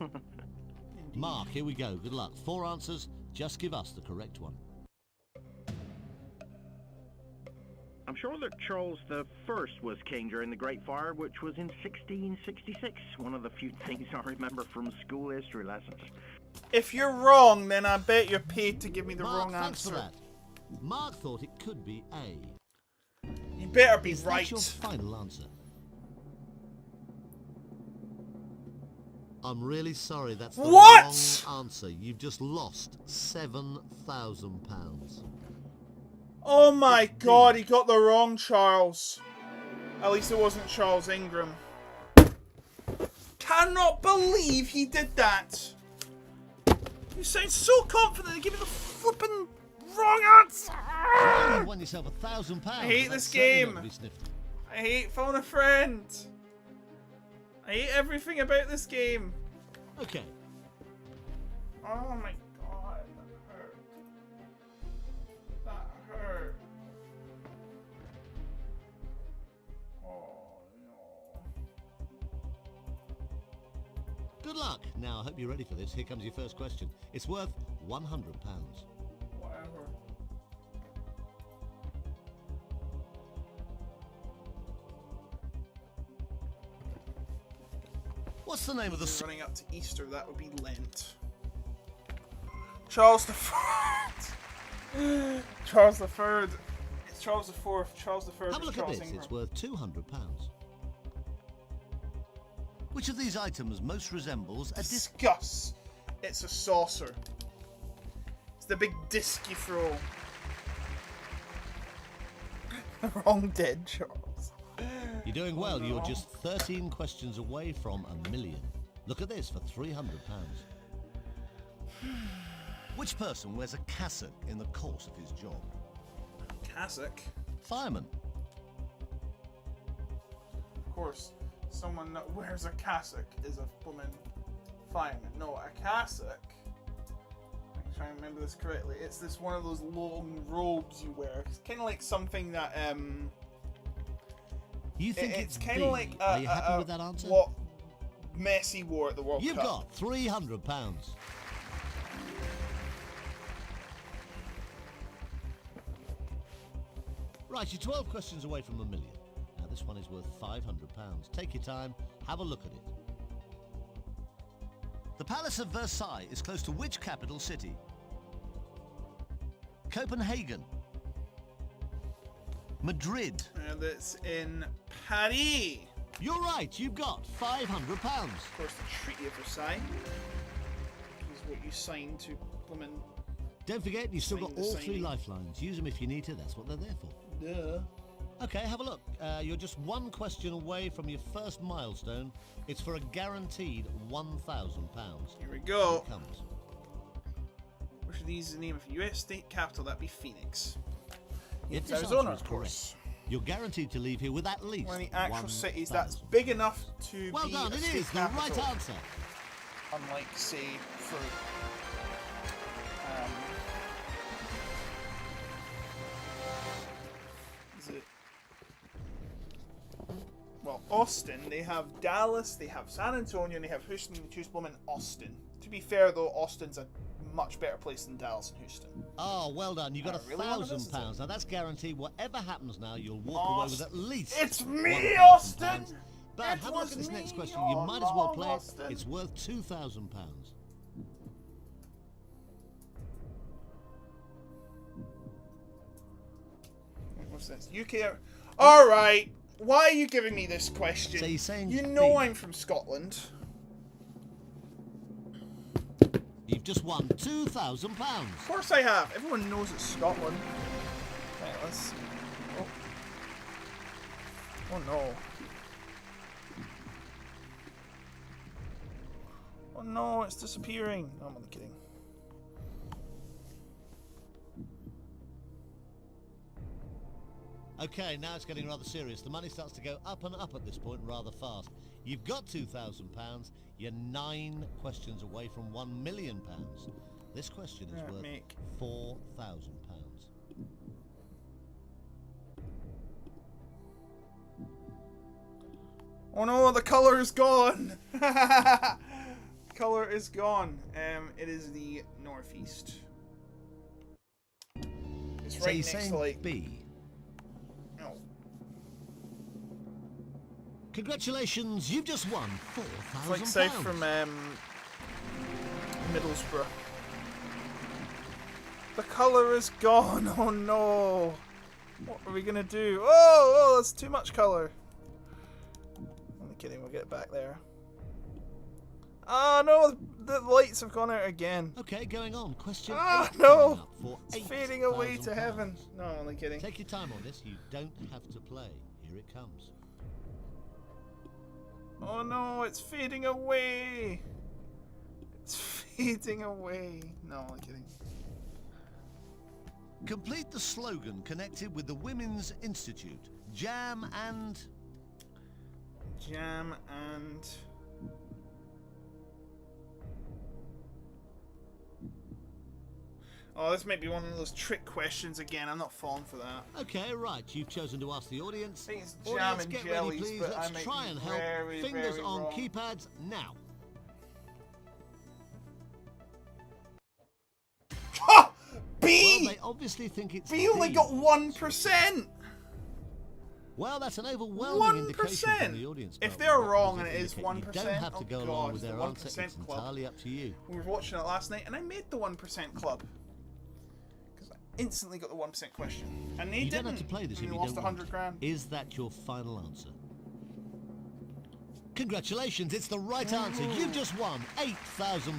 Mark, here we go. Good luck. 4 answers. Just give us the correct one. I'm sure that Charles I was king during the Great Fire, which was in 1666. One of the few things I remember from school history lessons. If you're wrong, then I bet you're paid to give me the Mark, wrong thanks answer. for that. Mark thought it could be A. You better be Is right. that your final answer? I'm really sorry, that's the What? wrong answer. You've just lost £7,000. Oh my God, he got the wrong Charles. At least it wasn't Charles Ingram. Cannot believe he did that. You sound so confident. Give me the flipping wrong answer. Well, you won yourself £1,000. I hate That's this certainly game. not to be sniffed. I hate phone a friend. I hate everything about this game. Okay. Oh my God, that hurt. That hurt. Oh no. Good luck. Now, I hope you're ready for this. Here comes your first question. It's worth £100. Whatever. What's the name of the... Running up to Easter, that would be Lent. Charles the Third. Charles the Third. It's Charles the Fourth. Charles the Third. Have a look at this. It's worth £200. Which of these items most resembles a disc? Discuss. It's a saucer. It's the big disc you throw. Wrong dead, Charles. You're doing well. no. You're just 13 questions away from £1 million. Look at this for £300. Which person wears a cassock in the course of his job? Cassock. Fireman. Of course, someone that wears a cassock is a woman fireman. No, a cassock. I'm trying to remember this correctly. It's this one of those long robes you wear. It's kind of like something that You think it's it's kind B. of like Are you happy with that answer? what Messi wore at the World You've Cup. got £300. Right, you're 12 questions away from $1 million. Now this one is worth £500. Take your time, have a look at it. The Palace of Versailles is close to which capital city? Copenhagen. Madrid. That's in Paris. You're right, you've got £500. Of course, the Treaty of Versailles is what you signed to women. Don't forget, you've still got Sign the all 3 signing. lifelines. Use them if you need to, that's what they're there for. Duh. Okay, have a look. You're just 1 question away from your first milestone. It's for a guaranteed £1,000. Here we Here go. it comes. Which of these is the name of a US state capital? That'd be Phoenix. If It's this Arizona, answer is of course. correct, you're guaranteed to leave here with at least One of the actual 1,000. cities that's big enough to Well be done, a it state is the capital. right answer. Unlike, say, for is it? Well, Austin. They have Dallas, they have San Antonio, and they have Houston. And choose blooming Austin. To be fair, though, Austin's a much better place than Dallas and Houston. Oh, well done. You got I really wanted this, £1,000. Now that's guaranteed. Whatever happens now, you'll walk away with at least. It's me, £1,000. Austin! But It have a look was at this me next question. You all might as well along, play Austin. it. It's worth £2,000. What's this? UK. All right. Why are you giving me this question? So you're saying you know B. I'm from Scotland. You've just won £2,000. Of course I have. Everyone knows it's Scotland. Right, let's see. Oh. Oh no. Oh no, it's disappearing. No, I'm only kidding. Okay, now it's getting rather serious. The money starts to go up and up at this point rather fast. You've got £2,000. You're 9 questions away from £1 million. This question is worth Make. £4,000. Oh no, the color is gone. Color is gone. It is the northeast. It's So right you're next saying to like. B. No. Congratulations, you've just won It's £4,000. like south from Middlesbrough. The color is gone. Oh no. What are we gonna do? Oh, that's too much color. Only kidding. We'll get back there. Oh no, the lights have gone out again. Okay, going on. Question Ah, 8 no. coming up for It's fading away to £8,000. heaven. No, I'm only kidding. Take your time on this. You don't have to play. Here it comes. Oh no, it's fading away. It's fading away. No, I'm only kidding. Complete the slogan connected with the Women's Institute. Jam and... Jam and... Oh, this might be one of those trick questions again. I'm not falling for that. Okay, right. You've chosen to ask the audience. I think it's jam Audience, and get jellies, ready, please. but I Let's might try be and help. very, Fingers very on wrong. keypads now. Ha! Well, B! they obviously think it's B only D. got 1%! Well, that's an overwhelming indication 1%? from the audience. If Bill. they're What wrong does and it is indicate? 1%, You don't have to go oh along God, with it's their the answer. 1% It's club. entirely up to you. We were watching it last night and I made the 1% club. Because I instantly got the 1% question. And they You didn't. don't have to play this and if we you lost don't 100 want. grand. Is that your final answer? Congratulations, it's the right answer. You've just won £8,000.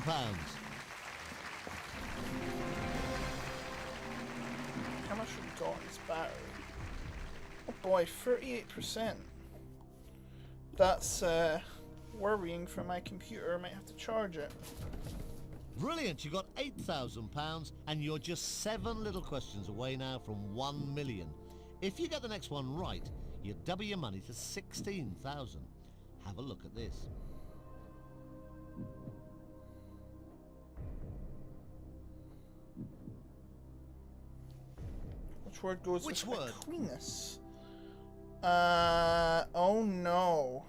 How much have we got in this battery? Oh boy, 38%. That's worrying for my computer. I might have to charge it. Brilliant, you got £8,000 and you're just 7 little questions away now from £1 million. If you get the next one right, you double your money to 16,000. Have a look at this. Which word goes Which with word? Aquinas? Oh no.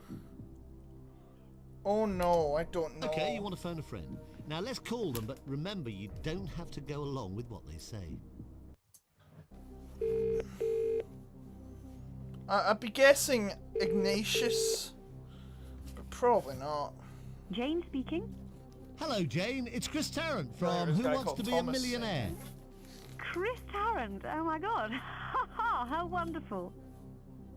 Oh no, I don't know. Okay, you want to phone a friend. Now let's call them, but remember you don't have to go along with what they say. I'd be guessing Ignatius, but probably not. Jane speaking. Hello, Jane. It's Chris Tarrant Right, from there's a Who guy Wants called to Be Thomas a Millionaire? Chris Tarrant. Oh my god. How wonderful.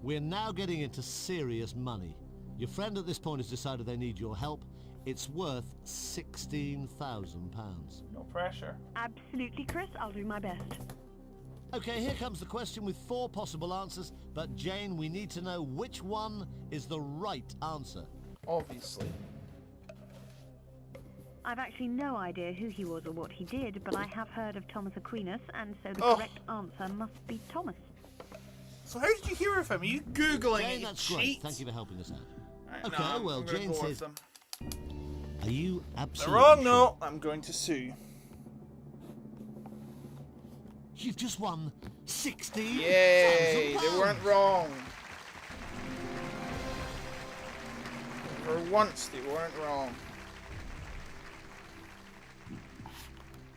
We're now getting into serious money. Your friend at this point has decided they need your help. It's worth £16,000. No pressure. Absolutely, Chris. I'll do my best. Okay, here comes the question with 4 possible answers, but Jane, we need to know which one is the right answer. Obviously. I've actually no idea who he was or what he did, but I have heard of Thomas Aquinas, and so the Oh. correct answer must be Thomas. So how did you hear of him? Are you Googling Jane, it, that's cheat? great. Thank you for helping us out. Right, Okay, no, well, I'm gonna Jane go with says- them. Are you They're absolutely wrong, sure? no. I'm going to sue. You've just won 16,000 Yay! They weren't wrong. For once, they weren't wrong.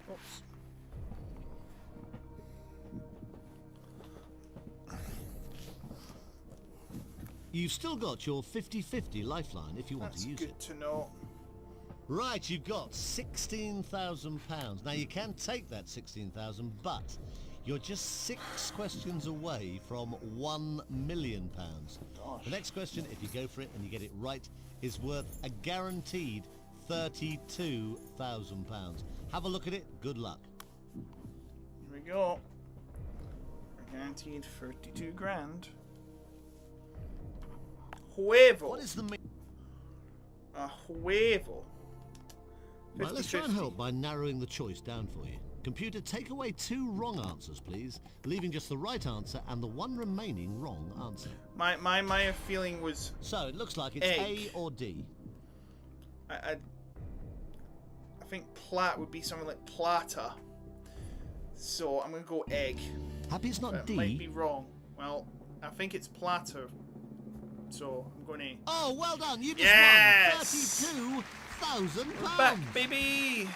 Oops. You've still got your 50-50 lifeline if you want That's to use good it. to know. Right, you've got £16,000. Now you can take that 16,000, but you're just 6 questions away from £1 million. Gosh. The next question, if you go for it and you get it right, is worth a guaranteed £32,000. Have a look at it. Good luck. Here we go. We're guaranteed 32 grand. Huevo. What is the? A huevo. Right, let's try and 50-50. help by narrowing the choice down for you. Computer, take away 2 wrong answers, please, leaving just the right answer and the one remaining wrong answer. My feeling was So it looks like it's Egg. A or D. I think plat would be something like plata. So I'm gonna go egg. Happy it's not That D. might be wrong. Well, I think it's plata. So I'm going A. Oh, well done! You just Yes! won £32,000. Back, baby!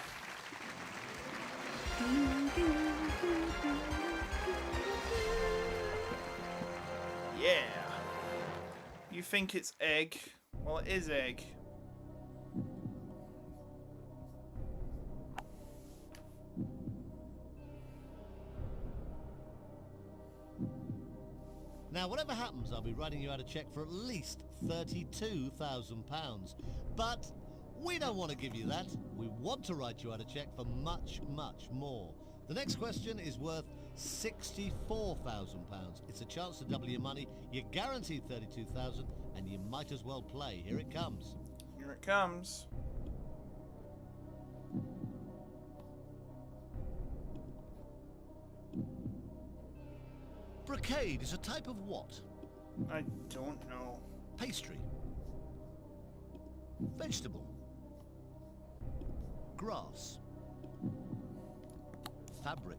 Yeah. You think it's egg? Well, it is egg. Now, whatever happens, I'll be writing you out a cheque for at least £32,000. But we don't want to give you that. We want to write you out a cheque for much, much more. The next question is worth £64,000. It's a chance to double your money. You're guaranteed £32,000, and you might as well play. Here it comes. Here it comes. Brocade is a type of what? I don't know. Pastry. Vegetable. Grass. Fabric.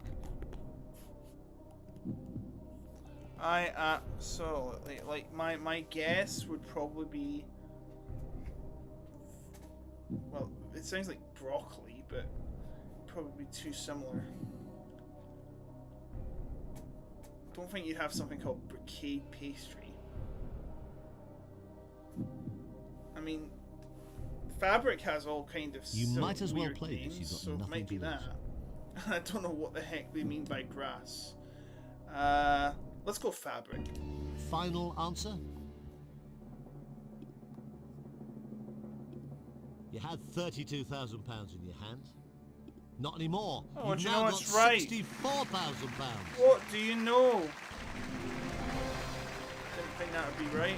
I absolutely like my guess would probably be, well, it sounds like broccoli, but probably too similar. Don't think you'd have something called brocade pastry. I mean, fabric has all kind of You sort might of as well weird play this, names, you've got so it nothing might be to that. lose. I don't know what the heck they mean by grass. Let's go fabric. Final answer? You had £32,000 in your hand. Not anymore. Oh, You've do you now know got it's right? £64,000. What do you know? Didn't think that would be right.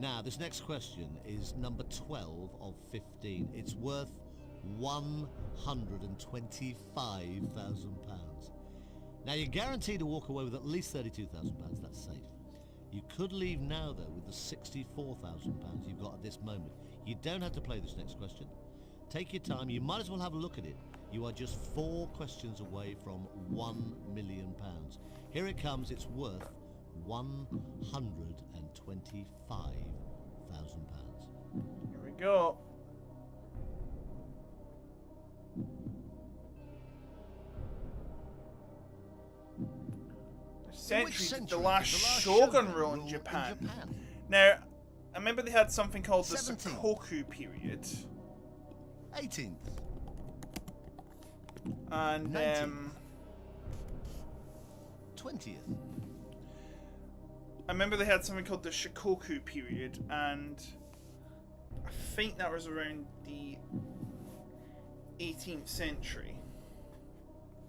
Now, this next question is number 12 of 15. It's worth £125,000. Now, you're guaranteed to walk away with at least £32,000. That's safe. You could leave now, though, with the £64,000 you've got at this moment. You don't have to play this next question. Take your time. You might as well have a look at it. You are just 4 questions away from £1 million. Here it comes. It's worth £125,000. Here we go. Century, the last shogun rule in Japan. Now, I remember they had something called the 17th. Sakoku period. 18th. And 20th. I remember they had something called the Shikoku period, and I think that was around the 18th century.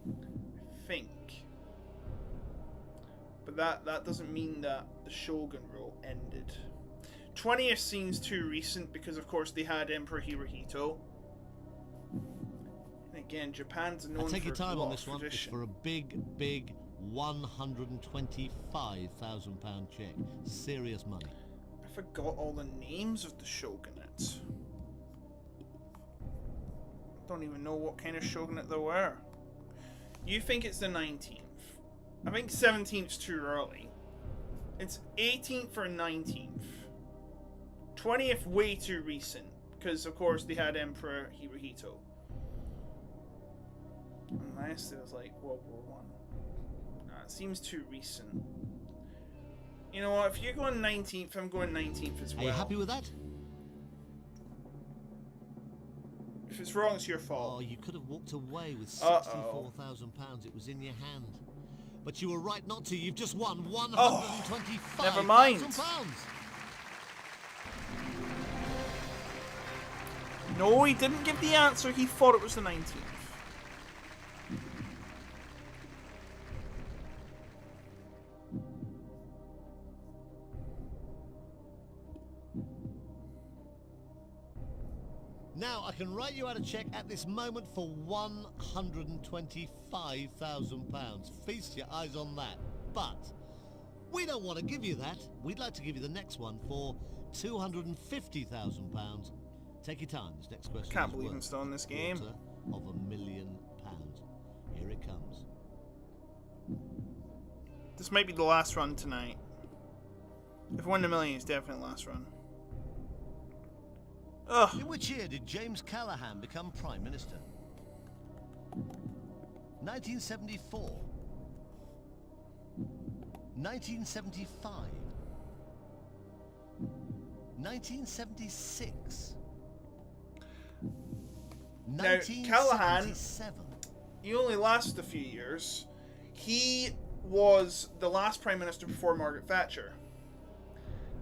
I think. But that doesn't mean that the Shogun rule ended. 20th seems too recent because, of course, they had Emperor Hirohito. And again, Japan's known Take your for a time lot on of this one. It's tradition. for a big £125,000 check. Serious money. I forgot all the names of the shogunates. Don't even know what kind of shogunate there were. You think it's the 19th? I think 17th's too early. It's 18th or 19th. 20th way too recent because of course they had Emperor Hirohito. Unless it was like World War One. Nah, it seems too recent. You know what? If you're going 19th, I'm going 19th as well. Are you happy with that? If it's wrong, it's your fault. Oh, you could have walked away with £64,000. It was in your hand. But you were right not to. You've just won £125,000. Never mind. No, he didn't give the answer. He thought it was the 19th. Now, I can write you out a check at this moment for £125,000. Feast your eyes on that. But we don't want to give you that. We'd like to give you the next one for £250,000. Take your time. This next question Can't is believe I'm worth still in this game. £250,000. Here it comes. This might be the last run tonight. If won the million, it's definitely the last run. Ugh. In which year did James Callaghan become Prime Minister? 1974. 1975. 1976. Now, Callaghan, he only lasted a few years. He was the last Prime Minister before Margaret Thatcher.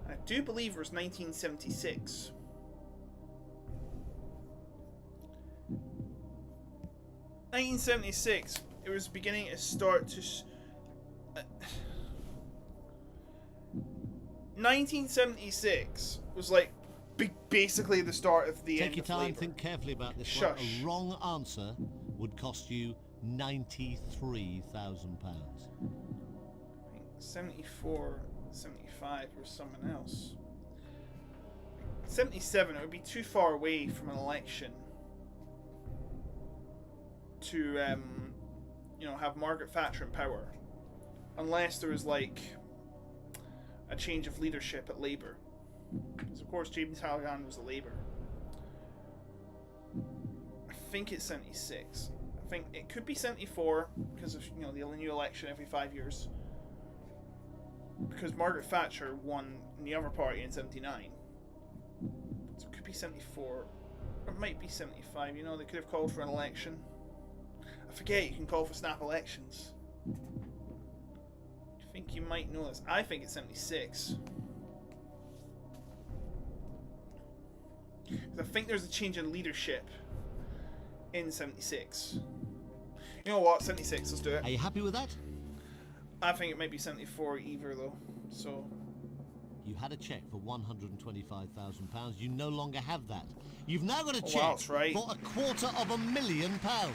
And I do believe it was 1976. (1976). It was beginning to start to 1976 was like basically the start of the end of Labour. Take your time, think carefully about this one. A wrong answer would cost you £93,000. 74, 75 or someone else. 77, it would be too far away from an election to have Margaret Thatcher in power, unless there was like a change of leadership at Labour, because of course James Callaghan was a Labour. I think it's 76. I think it could be 74 because of the new election every 5 years, because Margaret Thatcher won in the other party in 79, so it could be 74 or it might be 75. They could have called for an election. I forget you can call for snap elections. I think you might know this. I think it's 76. I think there's a change in leadership in 76. You know what? 76, let's do it. Are you happy with that? I think it might be 74 either though. So You had a cheque for £125,000. You no longer have that. You've now got a wow, cheque that's right. for £250,000.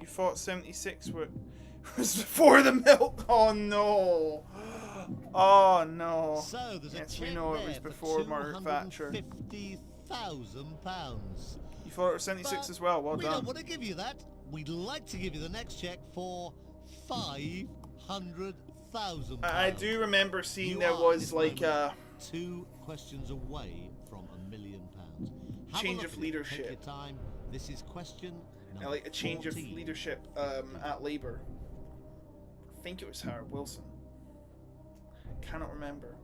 You thought 76 was before the milk? Oh no! Oh no! So there's Yes, a we cheque know it there was for before Margaret Thatcher. £250,000. You thought it was 76 as well. Well we done. don't want to give you that. We'd like to give you the next cheque for £500,000. I do remember seeing You there are, was this like moment, a 2 questions away from £1 million. Have a change look of at it. leadership. Take your time. This is question number like a change 14. of leadership at Labour. I think it was Howard Wilson. Cannot remember.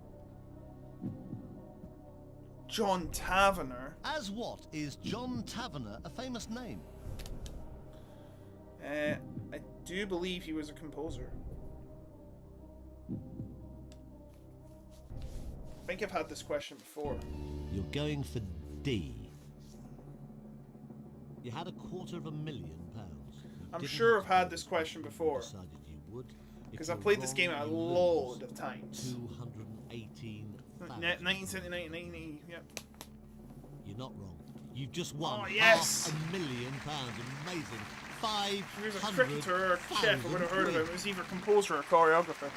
John Tavener. As what is John Tavener a famous name? I do believe he was a composer. I think I've had this question before. You're going for D. You had £250,000. I'm sure I've had this question before. Decided you would. Because I've played this game a load of times. 218,000. 1979, 1980, yep. You're not wrong. You've just won Oh, yes! £500,000. Amazing. If he was a cricketer or a chef, I would have heard of him. It was either composer or choreographer.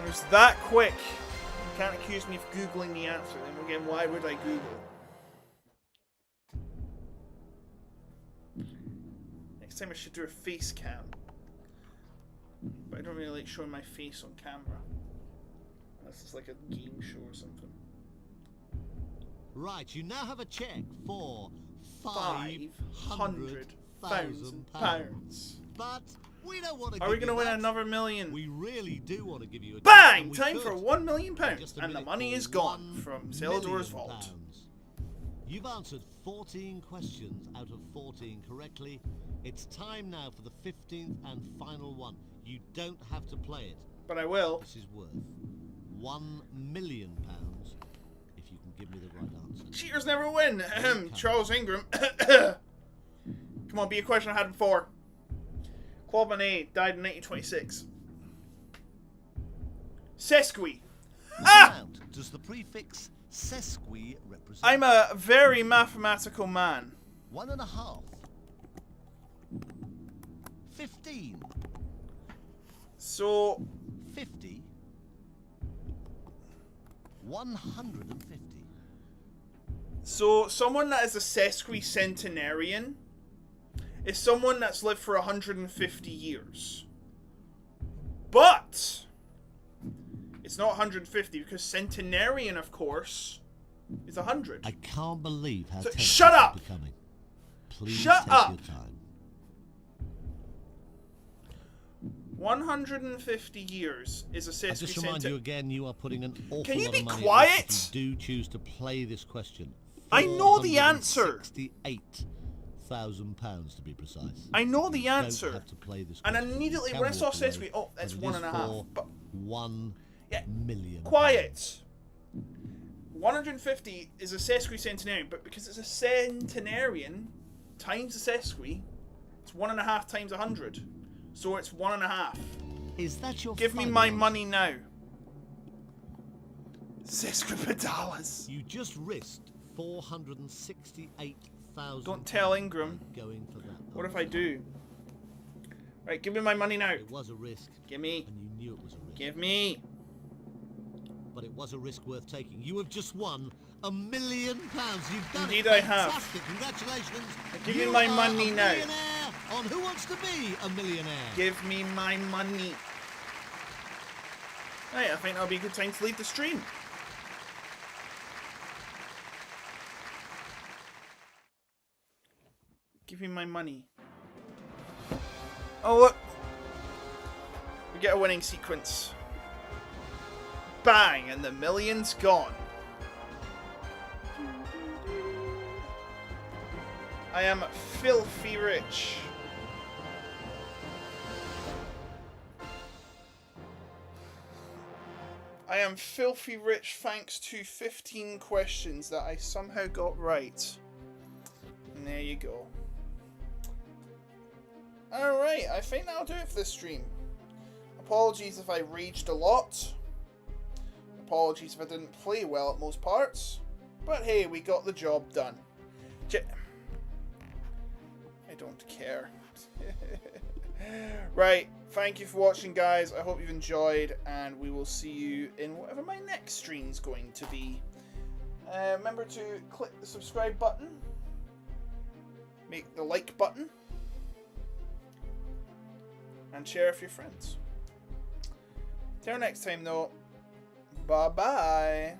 It was that quick. You can't accuse me of Googling the answer. Then again, why would I Google? Next time I should do a face cam. But I don't really like showing my face on camera. Unless it's like a game show or something. Right, you now have a cheque for £500,000. £500,000. But we don't want to. Are we going to win another million? We really do want to give you a Bang! cheque, Time and we for could. £1 million. Just a And the minute money for is gone £1 from Celador's million. vault. You've answered 14 questions out of 14 correctly. It's time now for the 15th and final one. You don't have to play it. But I will. This is worth £1 million if you can give me the right answer. Cheaters never win. Ahem. Charles Ingram. Come on, be a question I had before. Claude Monet died in 1926. Sesqui. What amount does the prefix sesqui represent? I'm a very mathematical man. 1.5. 15. So, 50. 150. so someone that is a sesquicentenarian is someone that's lived for 150 years. But it's not 150 because centenarian, of course, is 100. I can't believe how tense shut this is up! becoming. Please Shut take up! your time. 150 years is a I just remind you sesquicentenarian. again, you are putting an awful Can you lot be of money quiet? at risk if you do choose to play this question. I know the answer. £68,000 to be precise. I know the You don't answer. have to play this And question. immediately You when I can saw walk away, sesqui, oh, that's but it is 1.5. for But £1 yeah, million. quiet. 150 is a sesquicentenarian, but because it's a centenarian times a sesqui, it's 1.5 times 100. So it's 1.5. Is that your Give me final my answer? money now. Sesquipedalis. You just risked £468,000. Don't tell Ingram. by going for that. What if I do? Right, give me my money now. It was a risk, Give me. and you knew it was a risk. Give me. But it was a risk worth taking. You have just won £1 million. You've done Indeed it. I have. Fantastic. Congratulations. Give me You my are money a now. millionaire on Who Wants to Be a Millionaire? Give me my money. Right, I think that'll be a good time to leave the stream. Give me my money. Oh, look. We get a winning sequence. Bang, and the million's gone. I am filthy rich. I am filthy rich thanks to 15 questions that I somehow got right. And there you go. Alright, I think that'll do it for this stream. Apologies if I raged a lot. Apologies if I didn't play well at most parts. But hey, we got the job done. I don't care. Right, thank you for watching, guys. I hope you've enjoyed, and we will see you in whatever my next stream's going to be. Remember to click the subscribe button, make the like button, and share with your friends. Till next time, though, bye-bye.